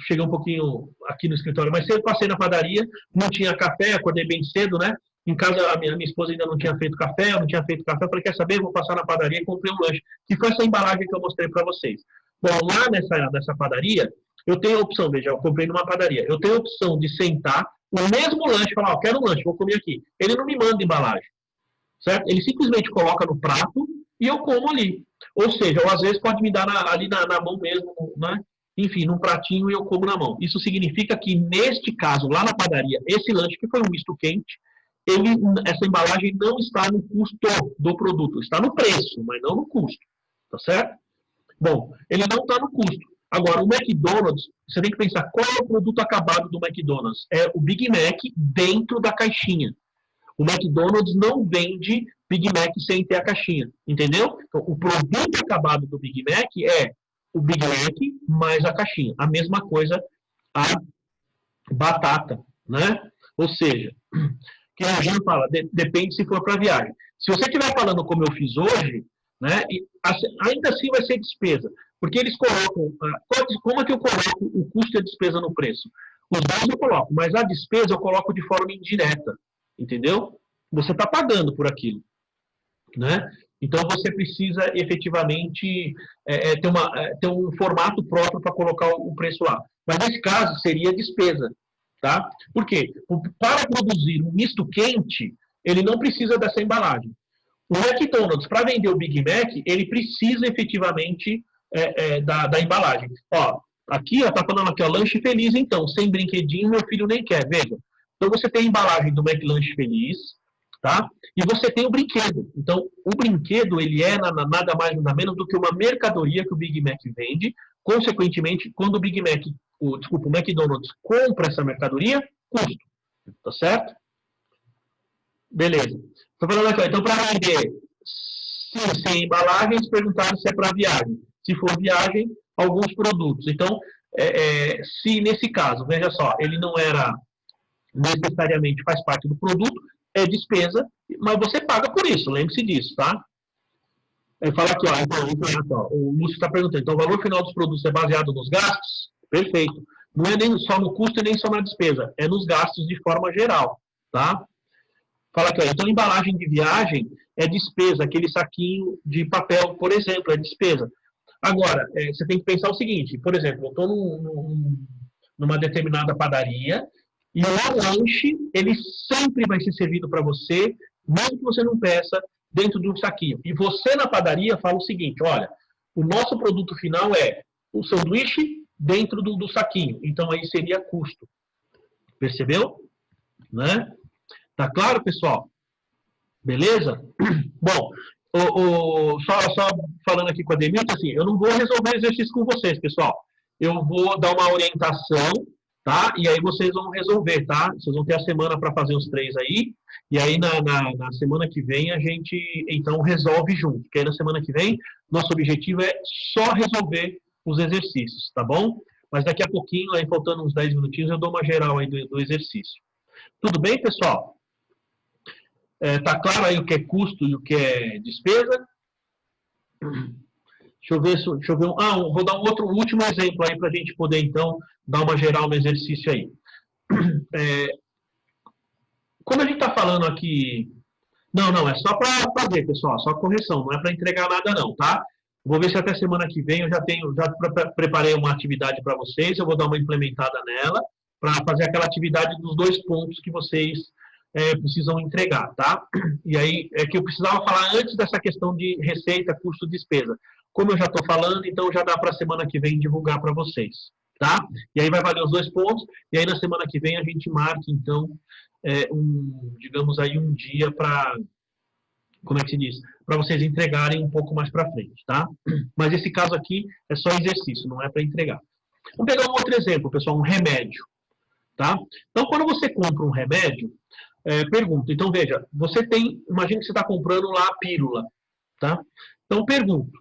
cheguei um pouquinho aqui no escritório, mas cedo passei na padaria, não tinha café, acordei bem cedo, né? Em casa, a minha esposa ainda não tinha feito café, eu não tinha feito café, eu falei, quer saber, vou passar na padaria e comprei um lanche, que foi essa embalagem que eu mostrei para vocês. Bom, lá nessa padaria, eu tenho a opção, veja, eu comprei numa padaria, eu tenho a opção de sentar, o mesmo lanche, falar, ó, quero um lanche, vou comer aqui. Ele não me manda embalagem, certo? Ele simplesmente coloca no prato e eu como ali. Ou seja, ou às vezes pode me dar ali na mão mesmo, né? Enfim, num pratinho e eu como na mão. Isso significa que, neste caso, lá na padaria, esse lanche, que foi um misto quente, essa embalagem não está no custo do produto, está no preço, mas não no custo, tá certo? Bom, ele não está no custo. Agora, o McDonald's, você tem que pensar qual é o produto acabado do McDonald's. É o Big Mac dentro da caixinha. O McDonald's não vende Big Mac sem ter a caixinha, entendeu? Então, o produto acabado do Big Mac é o Big Mac mais a caixinha. A mesma coisa a batata, né? Ou seja, que a gente fala, depende se for para viagem. Se você estiver falando como eu fiz hoje, né, ainda assim vai ser despesa. Porque eles colocam, como é que eu coloco o custo e a despesa no preço? Os dois eu coloco, mas a despesa eu coloco de forma indireta, entendeu? Você está pagando por aquilo, né? Então você precisa efetivamente ter um formato próprio para colocar o preço lá. Mas nesse caso seria despesa, tá? Por quê? Para produzir um misto quente, ele não precisa dessa embalagem. O McDonald's, para vender o Big Mac, ele precisa efetivamente da embalagem. Ó, aqui, ó, tá falando aqui, ó, lanche feliz, então, sem brinquedinho, meu filho nem quer, veja. Então, você tem a embalagem do McLanche Feliz, tá? E você tem o brinquedo. Então, o brinquedo, ele é nada mais, nada menos do que uma mercadoria que o Big Mac vende. Consequentemente, quando o Big Mac, o McDonald's compra essa mercadoria, custo. Tá certo? Beleza. Estou falando aqui, então, para vender sem embalagem, perguntaram se é para viagem. Se for viagem, alguns produtos. Então, se nesse caso, veja só, ele não era necessariamente faz parte do produto, é despesa, mas você paga por isso, lembre-se disso, tá? Fala aqui, ó, então, o Lúcio está perguntando, então o valor final dos produtos é baseado nos gastos? Perfeito. Não é nem só no custo e nem só na despesa, é nos gastos de forma geral, tá? Fala aqui, ó, então embalagem de viagem é despesa, aquele saquinho de papel, por exemplo, é despesa. Agora, você tem que pensar o seguinte, por exemplo, eu estou numa determinada padaria, e o lanche, ele sempre vai ser servido para você, mesmo que você não peça, dentro de um saquinho. E você na padaria fala o seguinte, olha, o nosso produto final é o sanduíche dentro do saquinho. Então, aí seria custo. Percebeu? Né? Tá claro, pessoal? Beleza? Bom, só falando aqui com a Demilton, assim, eu não vou resolver exercício com vocês, pessoal. Eu vou dar uma orientação, tá? E aí vocês vão resolver, tá? Vocês vão ter a semana para fazer os 3 aí. E aí na semana que vem a gente, então, resolve junto. Porque aí na semana que vem, nosso objetivo é só resolver os exercícios, tá bom? Mas daqui a pouquinho, aí faltando uns 10 minutinhos, eu dou uma geral aí do exercício. Tudo bem, pessoal? Tá claro aí o que é custo e o que é despesa? Deixa eu ver. Vou dar um último exemplo aí para a gente poder, então, dar uma geral no exercício aí. Quando a gente está falando aqui... Não, é só para fazer, pessoal, só correção, não é para entregar nada não, tá? Vou ver se até semana que vem eu já preparei uma atividade para vocês, eu vou dar uma implementada nela, para fazer aquela atividade dos 2 pontos que vocês precisam entregar, tá? E aí, é que eu precisava falar antes dessa questão de receita, custo, despesa. Como eu já estou falando, então já dá para a semana que vem divulgar para vocês, tá? E aí vai valer os 2 pontos, e aí na semana que vem a gente marca, então, digamos aí, um dia para, como é que se diz? Para vocês entregarem um pouco mais para frente, tá? Mas esse caso aqui é só exercício, não é para entregar. Vamos pegar um outro exemplo, pessoal, um remédio, tá? Então, quando você compra um remédio, pergunta, então veja, imagina que você está comprando lá a pílula, tá? Então, pergunto,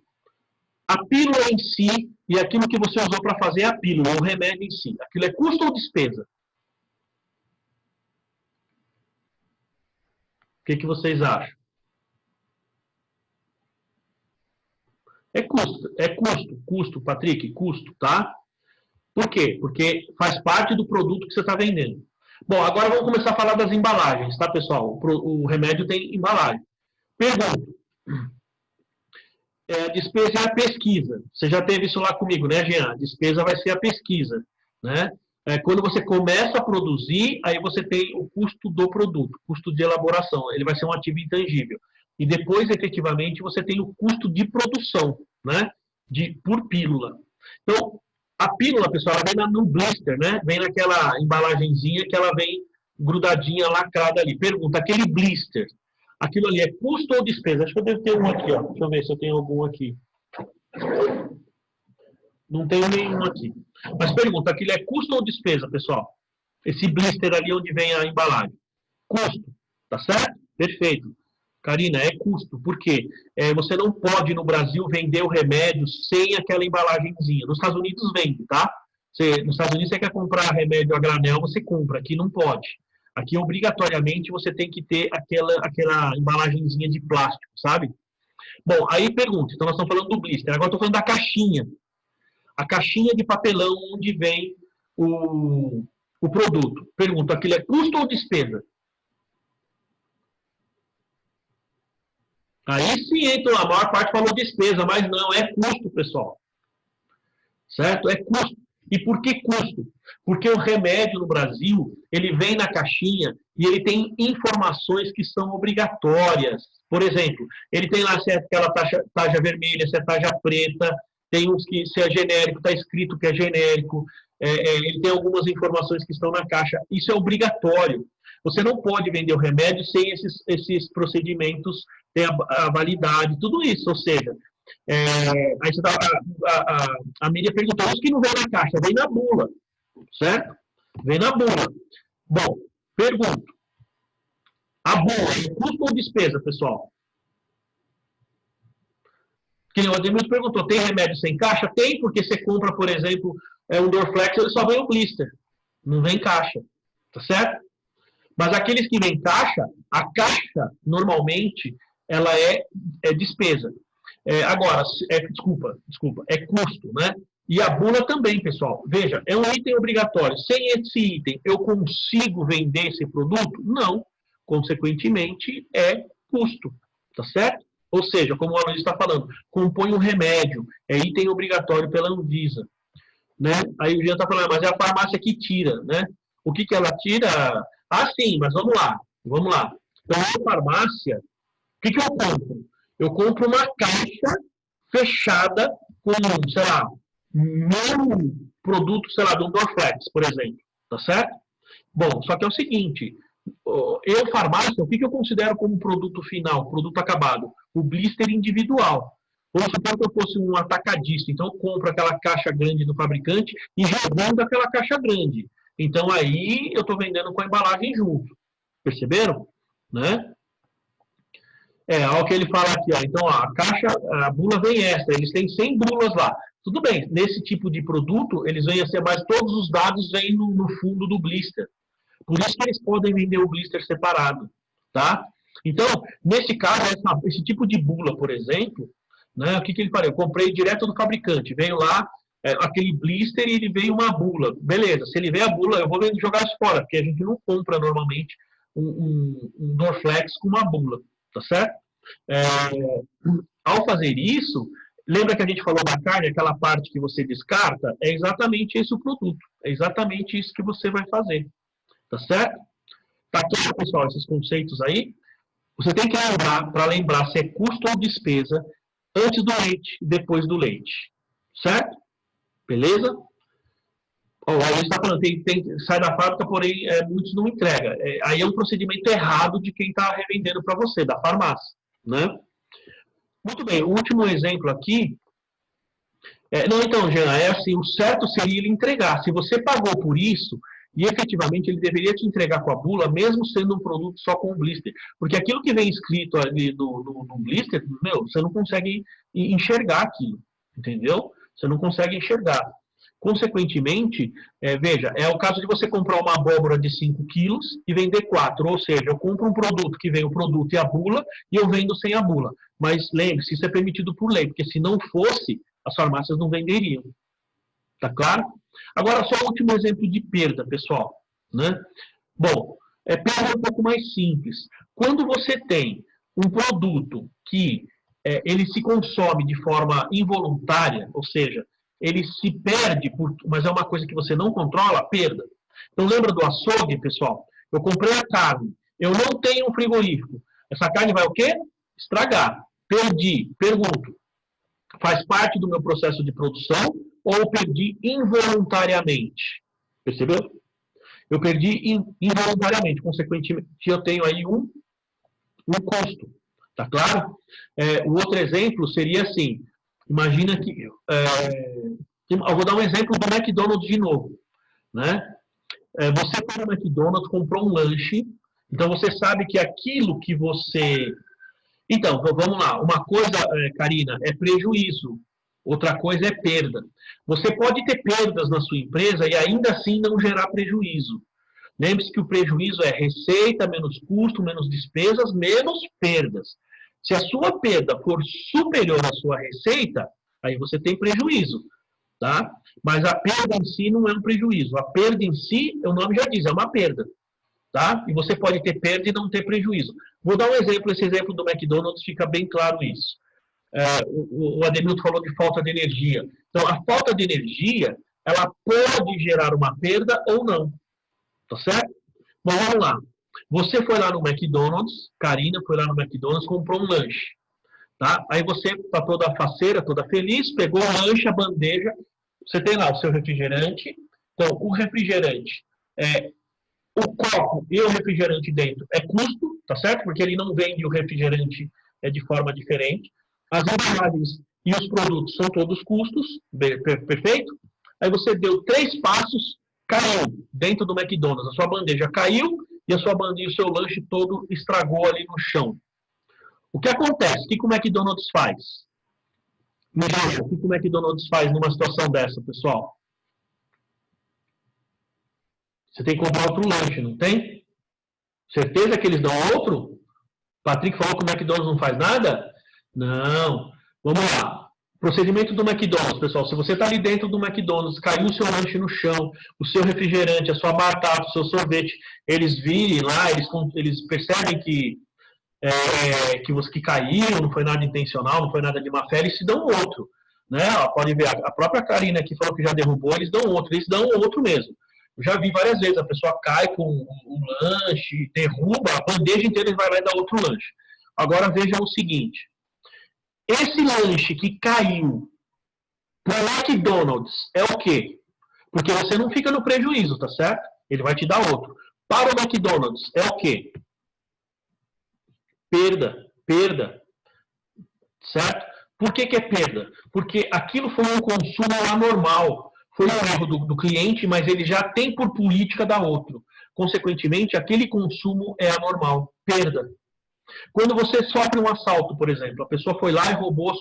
a pílula em si e aquilo que você usou para fazer a pílula, o remédio em si, aquilo é custo ou despesa? O que vocês acham? É custo, Patrick, custo, tá? Por quê? Porque faz parte do produto que você está vendendo. Bom, agora vamos começar a falar das embalagens, tá, pessoal? O remédio tem embalagem. Pergunta. A despesa é a pesquisa. Você já teve isso lá comigo, né, Jean? A despesa vai ser a pesquisa, né? Quando você começa a produzir, aí você tem o custo do produto, custo de elaboração. Ele vai ser um ativo intangível. E depois, efetivamente, você tem o custo de produção, né? Por pílula. Então, a pílula, pessoal, ela vem no blister, né? Vem naquela embalagenzinha que ela vem grudadinha, lacrada ali. Pergunta, aquele blister, aquilo ali é custo ou despesa? Acho que eu devo ter um aqui, ó. Deixa eu ver se eu tenho algum aqui. Não tenho nenhum aqui. Mas pergunta, aquilo é custo ou despesa, pessoal? Esse blister ali onde vem a embalagem. Custo, tá certo? Perfeito. Karina, é custo. Por quê? Você não pode, no Brasil, vender o remédio sem aquela embalagenzinha. Nos Estados Unidos vende, tá? Nos Estados Unidos, você quer comprar remédio a granel, você compra. Aqui não pode. Aqui, obrigatoriamente, você tem que ter aquela embalagenzinha de plástico, sabe? Bom, aí pergunta. Então, nós estamos falando do blister. Agora, estou falando da caixinha. A caixinha de papelão onde vem o produto. Pergunta, aquilo é custo ou despesa? Aí sim, então, a maior parte falou despesa, mas não, é custo, pessoal. Certo? É custo. E por que custo? Porque o remédio no Brasil, ele vem na caixinha e ele tem informações que são obrigatórias. Por exemplo, ele tem lá se é aquela taxa vermelha, se é taxa preta, tem uns que, se é genérico, está escrito que é genérico, ele tem algumas informações que estão na caixa. Isso é obrigatório. Você não pode vender o remédio sem esses procedimentos, ter a validade, tudo isso. Ou seja, aí você a Miriam perguntou, os que não vem na caixa, vem na bula, certo? Vem na bula. Bom, pergunto, a bula é custo ou despesa, pessoal? Que o Ademir perguntou, tem remédio sem caixa? Tem, porque você compra, por exemplo, um Dorflex, ele só vem o blister, não vem caixa, tá certo? Mas aqueles que vêm caixa, a caixa, normalmente, ela é despesa. Agora, desculpa, é custo, né? E a bula também, pessoal. Veja, é um item obrigatório. Sem esse item, eu consigo vender esse produto? Não. Consequentemente, é custo, tá certo? Ou seja, como o Aloysio está falando, compõe um remédio, é item obrigatório pela Anvisa. Né? Aí o Jean está falando, mas é a farmácia que tira, né? O que ela tira? Ah, sim, mas vamos lá. Então, na farmácia, o que eu compro? Eu compro uma caixa fechada com, sei lá, 1000 produtos, sei lá, do Dorflex, por exemplo. Tá certo? Bom, só que é o seguinte, eu, farmácia, o que eu considero como produto final, produto acabado? O blister individual. Vamos supor que eu fosse um atacadista, então eu compro aquela caixa grande do fabricante e revendo aquela caixa grande. Então aí eu estou vendendo com a embalagem junto. Perceberam? Né? Olha o que ele fala aqui. Ó. Então, ó, a bula vem extra. Eles têm 100 bulas lá. Tudo bem, nesse tipo de produto, eles vêm a ser mais, todos os dados vêm no fundo do blister. Por isso que eles podem vender o blister separado. Tá? Então, nesse caso, esse tipo de bula, por exemplo, né, o que ele fala? Eu comprei direto do fabricante. Veio lá aquele blister e ele veio uma bula. Beleza, se ele veio a bula, eu vou jogar isso fora, porque a gente não compra normalmente um Dorflex com uma bula. Tá certo? Ao fazer isso, lembra que a gente falou da carne, aquela parte que você descarta? É exatamente esse o produto. É exatamente isso que você vai fazer. Tá certo? Tá claro, pessoal, esses conceitos aí? Você tem que lembrar, para lembrar se é custo ou despesa, antes do leite e depois do leite. Certo? Beleza? Aí a gente está falando, sai da fábrica, porém muitos não entregam. Aí é um procedimento errado de quem está revendendo para você, da farmácia. Né? Muito bem, o último exemplo aqui. Não, então, Jean, é assim, o certo seria ele entregar. Se você pagou por isso, e efetivamente ele deveria te entregar com a bula, mesmo sendo um produto só com blister. Porque aquilo que vem escrito ali no blister, você não consegue enxergar aquilo. Entendeu? Você não consegue enxergar. Consequentemente, veja, é o caso de você comprar uma abóbora de 5 quilos e vender 4. Ou seja, eu compro um produto que vem o produto e a bula e eu vendo sem a bula. Mas lembre-se, isso é permitido por lei, porque se não fosse, as farmácias não venderiam. Tá claro? Agora, só o último exemplo de perda, pessoal. Né? Bom, perda é um pouco mais simples. Quando você tem um produto que ele se consome de forma involuntária, ou seja, ele se perde, mas é uma coisa que você não controla, perda. Então, lembra do açougue, pessoal? Eu comprei a carne, eu não tenho um frigorífico. Essa carne vai o quê? Estragar. Perdi. Pergunto, faz parte do meu processo de produção ou perdi involuntariamente? Percebeu? Eu perdi involuntariamente. Consequentemente, eu tenho aí um custo. Tá claro? O outro exemplo seria assim, imagina que... eu vou dar um exemplo do McDonald's de novo. Né? Você foi no McDonald's, comprou um lanche, então você sabe que aquilo que você... Então, vamos lá. Uma coisa, Karina, é prejuízo. Outra coisa é perda. Você pode ter perdas na sua empresa e ainda assim não gerar prejuízo. Lembre-se que o prejuízo é receita, menos custo, menos despesas, menos perdas. Se a sua perda for superior à sua receita, aí você tem prejuízo. Tá? Mas a perda em si não é um prejuízo. A perda em si, o nome já diz, é uma perda. Tá? E você pode ter perda e não ter prejuízo. Vou dar um exemplo, esse exemplo do McDonald's fica bem claro isso. O Ademilton falou de falta de energia. Então, a falta de energia, ela pode gerar uma perda ou não. Tá certo? Bom, vamos lá. Você foi lá no McDonald's, Karina foi lá no McDonald's, comprou um lanche. Tá? Aí você está toda faceira, toda feliz, pegou o lanche, a bandeja, você tem lá o seu refrigerante. Então, o refrigerante, o copo e o refrigerante dentro é custo, tá certo? Porque ele não vende o refrigerante de forma diferente. As embalagens e os produtos são todos custos, perfeito? Aí você deu 3 passos, caiu dentro do McDonald's, a sua bandeja caiu e a sua bandeja, o seu lanche todo estragou ali no chão. O que acontece? O que o McDonald's faz? Miguel, o que o McDonald's faz numa situação dessa, pessoal? Você tem que comprar outro lanche, não tem? Certeza que eles dão outro? Patrick falou que o McDonald's não faz nada? Não. Vamos lá. Procedimento do McDonald's, pessoal. Se você está ali dentro do McDonald's, caiu o seu lanche no chão, o seu refrigerante, a sua batata, o seu sorvete, eles virem lá, eles percebem que caiu, não foi nada intencional, não foi nada de má fé, eles se dão outro. Né? Pode ver, a própria Karina aqui falou que já derrubou, eles dão outro mesmo. Eu já vi várias vezes, a pessoa cai com um lanche, derruba, a bandeja inteira vai lá e dá outro lanche. Agora vejam o seguinte, esse lanche que caiu para o McDonald's é o quê? Porque você não fica no prejuízo, tá certo? Ele vai te dar outro. Para o McDonald's é o quê? Perda. Certo? Por que é perda? Porque aquilo foi um consumo anormal. Foi um erro do cliente, mas ele já tem por política dar outro. Consequentemente, aquele consumo é anormal. Perda. Quando você sofre um assalto, por exemplo, a pessoa foi lá e roubou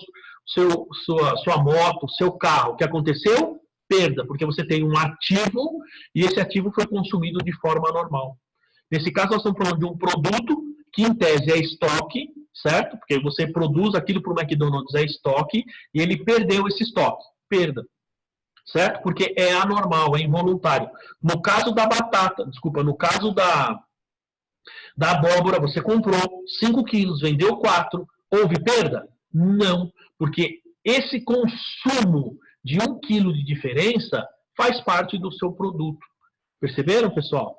sua moto, seu carro. O que aconteceu? Perda, porque você tem um ativo e esse ativo foi consumido de forma anormal. Nesse caso, nós estamos falando de um produto que, em tese, é estoque, certo? Porque você produz aquilo para o McDonald's, é estoque, e ele perdeu esse estoque. Perda. Certo? Porque é anormal, é involuntário. No caso da batata, no caso da abóbora, você comprou 5 quilos, vendeu 4, houve perda? Não, porque esse consumo de 1 quilo de diferença faz parte do seu produto. Perceberam, pessoal?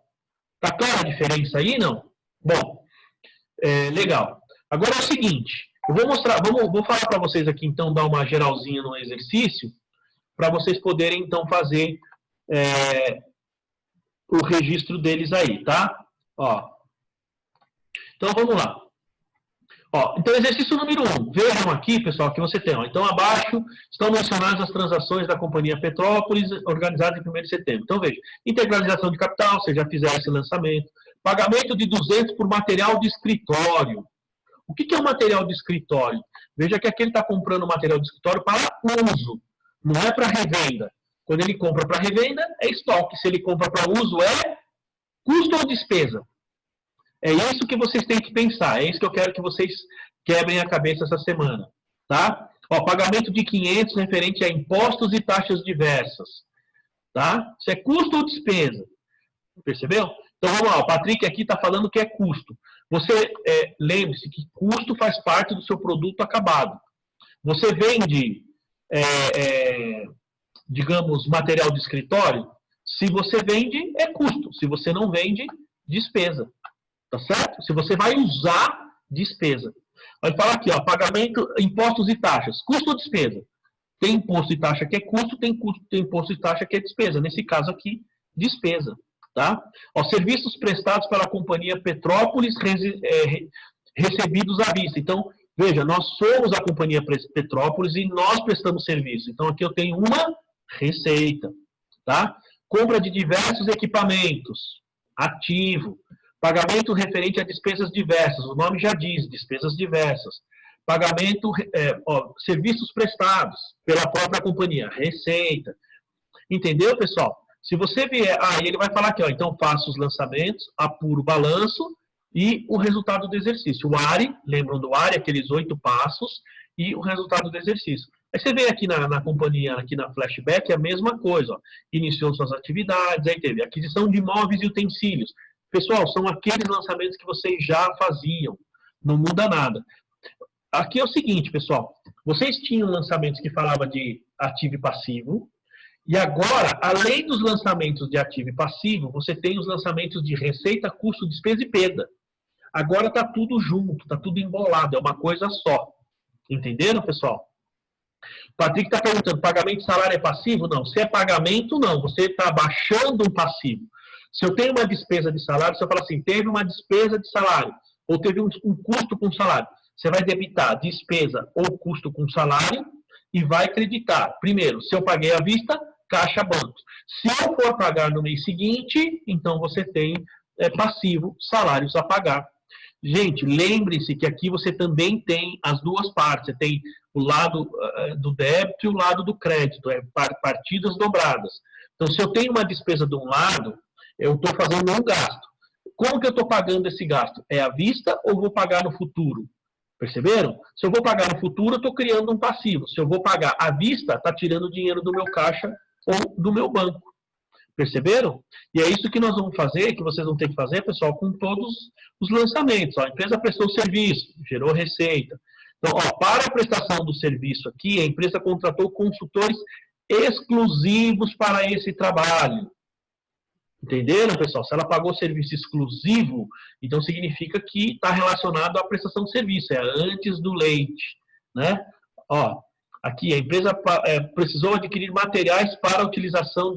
Tá clara a diferença aí, não? Bom, legal. Agora é o seguinte, eu vou mostrar, vou falar para vocês aqui, então, dar uma geralzinha no exercício, para vocês poderem, então, fazer o registro deles aí, tá? Ó. Então, vamos lá. Ó, então, exercício número 1. Vejam aqui, pessoal, que você tem. Ó, então, abaixo estão mencionadas as transações da Companhia Petrópolis organizadas em 1º de setembro. Então, veja, integralização de capital, vocês já fizeram esse lançamento. Pagamento de 200 por material de escritório. O que é um material de escritório? Veja que aqui ele está comprando material de escritório para uso, não é para revenda. Quando ele compra para revenda, é estoque. Se ele compra para uso, é custo ou despesa. É isso que vocês têm que pensar. É isso que eu quero que vocês quebrem a cabeça essa semana. Tá? Ó, pagamento de 500 referente a impostos e taxas diversas. Tá? Isso é custo ou despesa. Percebeu? Então, vamos lá. O Patrick aqui está falando que é custo. Você lembre-se que custo faz parte do seu produto acabado. Você vende, digamos, material de escritório. Se você vende, é custo. Se você não vende, despesa. Tá certo? Se você vai usar, despesa. Vai falar aqui, ó, pagamento, impostos e taxas. Custo ou despesa? Tem imposto e taxa que é custo, tem imposto e taxa que é despesa. Nesse caso aqui, despesa. Tá? Ó, serviços prestados pela Companhia Petrópolis recebidos à vista. Então, veja, nós somos a Companhia Petrópolis e nós prestamos serviço. Então, aqui eu tenho uma receita. Tá? Compra de diversos equipamentos. Ativo. Pagamento referente a despesas diversas. O nome já diz, despesas diversas. Pagamento, serviços prestados pela própria companhia. Receita. Entendeu, pessoal? Se você vier, ele vai falar aqui, ó, então faço os lançamentos, apuro o balanço e o resultado do exercício. O ARI, lembram do ARI, aqueles 8 passos, e o resultado do exercício. Aí você vê aqui na companhia, aqui na Flashback, é a mesma coisa. Ó. Iniciou suas atividades, aí teve aquisição de imóveis e utensílios. Pessoal, são aqueles lançamentos que vocês já faziam. Não muda nada. Aqui é o seguinte, pessoal. Vocês tinham lançamentos que falavam de ativo e passivo, E agora, além dos lançamentos de ativo e passivo, você tem os lançamentos de receita, custo, despesa e perda. Agora está tudo junto, está tudo embolado, é uma coisa só. Entenderam, pessoal? O Patrick está perguntando, pagamento de salário é passivo? Não. Se é pagamento, não. Você está baixando um passivo. Se eu tenho uma despesa de salário, você fala assim, teve uma despesa de salário, ou teve um custo com salário. Você vai debitar despesa ou custo com salário e vai creditar. Primeiro, se eu paguei à vista, caixa bancos. Se eu for pagar no mês seguinte, então você tem passivo, salários a pagar. Gente, lembre-se que aqui você também tem as duas partes. Você tem o lado do débito e o lado do crédito. Partidas dobradas. Então, se eu tenho uma despesa de um lado, eu estou fazendo um gasto. Como que eu estou pagando esse gasto? É à vista ou vou pagar no futuro? Perceberam? Se eu vou pagar no futuro, eu estou criando um passivo. Se eu vou pagar à vista, está tirando dinheiro do meu caixa ou do meu banco. Perceberam? E é isso que nós vamos fazer, que vocês vão ter que fazer, pessoal, com todos os lançamentos. Ó, a empresa prestou serviço, gerou receita. Então, ó, para a prestação do serviço aqui, a empresa contratou consultores exclusivos para esse trabalho. Entenderam, pessoal? Se ela pagou serviço exclusivo, então significa que está relacionado à prestação de serviço, é antes do leite, né? Ó, aqui a empresa precisou adquirir materiais para utilização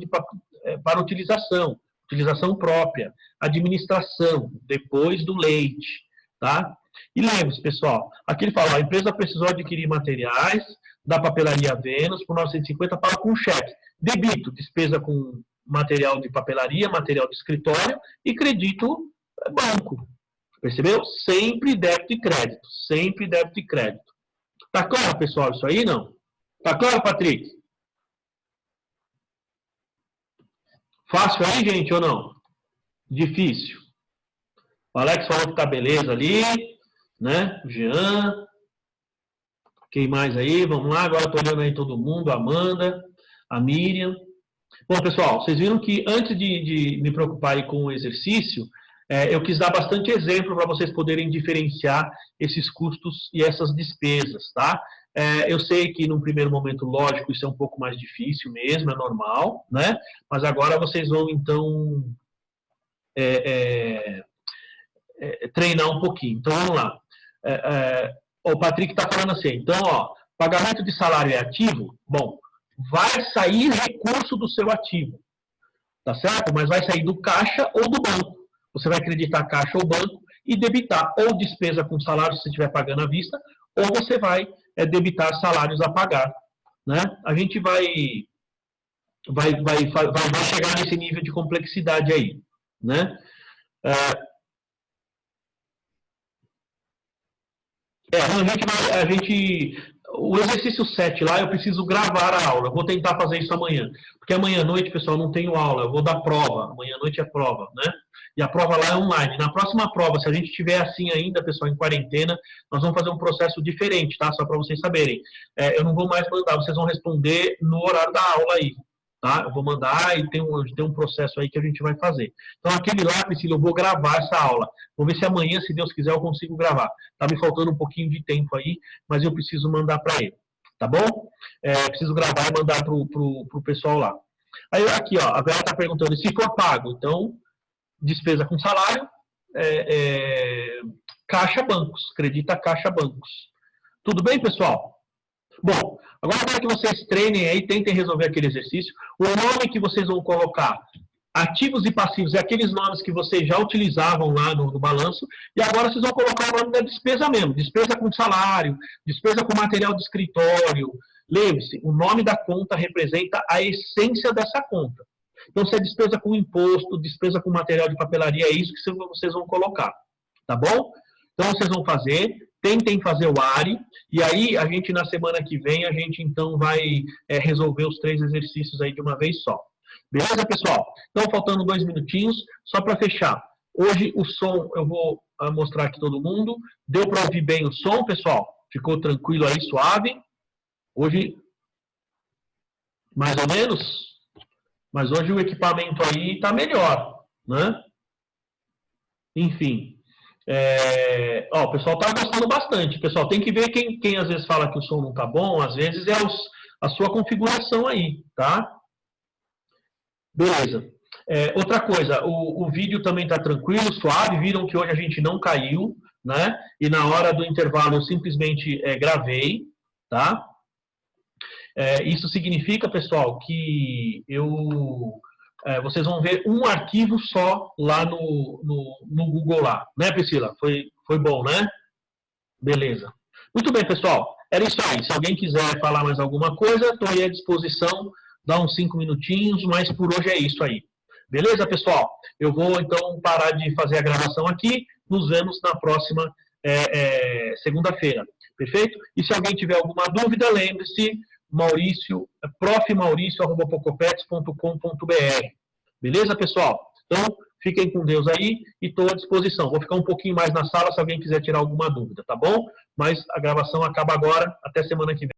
utilização própria, administração, depois do leite, tá? E lembre-se, pessoal, aqui ele fala, a empresa precisou adquirir materiais da papelaria Vênus por 950 para com cheque. Debito, despesa com material de papelaria, material de escritório e credito banco. Percebeu? Sempre débito e crédito. Sempre débito e crédito. Tá claro, pessoal, isso aí, não? Tá claro, Patrick? Fácil aí, gente, ou não? Difícil. O Alex falou que tá beleza ali, né? O Jean. Quem mais aí? Vamos lá, agora tô olhando aí todo mundo, a Amanda, a Miriam. Bom, pessoal, vocês viram que antes de me preocupar aí com o exercício, eu quis dar bastante exemplo para vocês poderem diferenciar esses custos e essas despesas, tá? Eu sei que num primeiro momento, lógico, isso é um pouco mais difícil mesmo, é normal, né? Mas agora vocês vão, então, treinar um pouquinho. Então, vamos lá. O Patrick está falando assim, então, ó, pagamento de salário é ativo? Bom, vai sair recurso do seu ativo, tá certo? Mas vai sair do caixa ou do banco. Você vai acreditar caixa ou banco e debitar ou despesa com salário, se você estiver pagando à vista, ou você vai debitar salários a pagar, né? A gente vai chegar nesse nível de complexidade aí, né? O exercício 7 lá, eu preciso gravar a aula. Eu vou tentar fazer isso amanhã. Porque amanhã à noite, pessoal, não tenho aula. Eu vou dar prova. Amanhã à noite é prova, né? E a prova lá é online. Na próxima prova, se a gente tiver assim ainda, pessoal, em quarentena, nós vamos fazer um processo diferente, tá? Só para vocês saberem. Eu não vou mais mandar, vocês vão responder no horário da aula aí, tá? Eu vou mandar e tem um processo aí que a gente vai fazer. Então, aquele lá, Priscila, eu vou gravar essa aula. Vou ver se amanhã, se Deus quiser, eu consigo gravar. Tá me faltando um pouquinho de tempo aí, mas eu preciso mandar para ele, tá bom? Preciso gravar e mandar pro pessoal lá. Aí, aqui, ó, a Vera está perguntando, se for pago, então, despesa com salário, caixa bancos, credita caixa bancos. Tudo bem, pessoal? Bom, agora para que vocês treinem aí, tentem resolver aquele exercício, o nome que vocês vão colocar, ativos e passivos, é aqueles nomes que vocês já utilizavam lá no balanço, e agora vocês vão colocar o nome da despesa mesmo, despesa com salário, despesa com material de escritório. Lembre-se, o nome da conta representa a essência dessa conta. Então, se é despesa com imposto, despesa com material de papelaria, é isso que vocês vão colocar, tá bom? Então, vocês vão fazer, tentem fazer o ARI, e aí a gente, na semana que vem, a gente, então, vai resolver os 3 exercícios aí de uma vez só. Beleza, pessoal? Então, faltando 2 minutinhos, só para fechar. Hoje, o som, eu vou mostrar aqui todo mundo. Deu para ouvir bem o som, pessoal? Ficou tranquilo aí, suave? Hoje, mais ou menos? Mas hoje o equipamento aí está melhor, né? Enfim. O pessoal está gostando bastante. Pessoal, tem que ver quem às vezes fala que o som não está bom, às vezes é a sua configuração aí, tá? Beleza. Outra coisa, o vídeo também está tranquilo, suave. Viram que hoje a gente não caiu, né? E na hora do intervalo eu simplesmente gravei, tá? Isso significa, pessoal, que vocês vão ver um arquivo só lá no Google lá, né, Priscila? Foi bom, né? Beleza. Muito bem, pessoal. Era isso aí. Se alguém quiser falar mais alguma coisa, estou aí à disposição. Dá uns 5 minutinhos, mas por hoje é isso aí. Beleza, pessoal? Eu vou, então, parar de fazer a gravação aqui. Nos vemos na próxima segunda-feira. Perfeito? E se alguém tiver alguma dúvida, lembre-se, profmaurício@pocopets.com.br. Beleza, pessoal? Então, fiquem com Deus aí e estou à disposição. Vou ficar um pouquinho mais na sala se alguém quiser tirar alguma dúvida, tá bom? Mas a gravação acaba agora. Até semana que vem.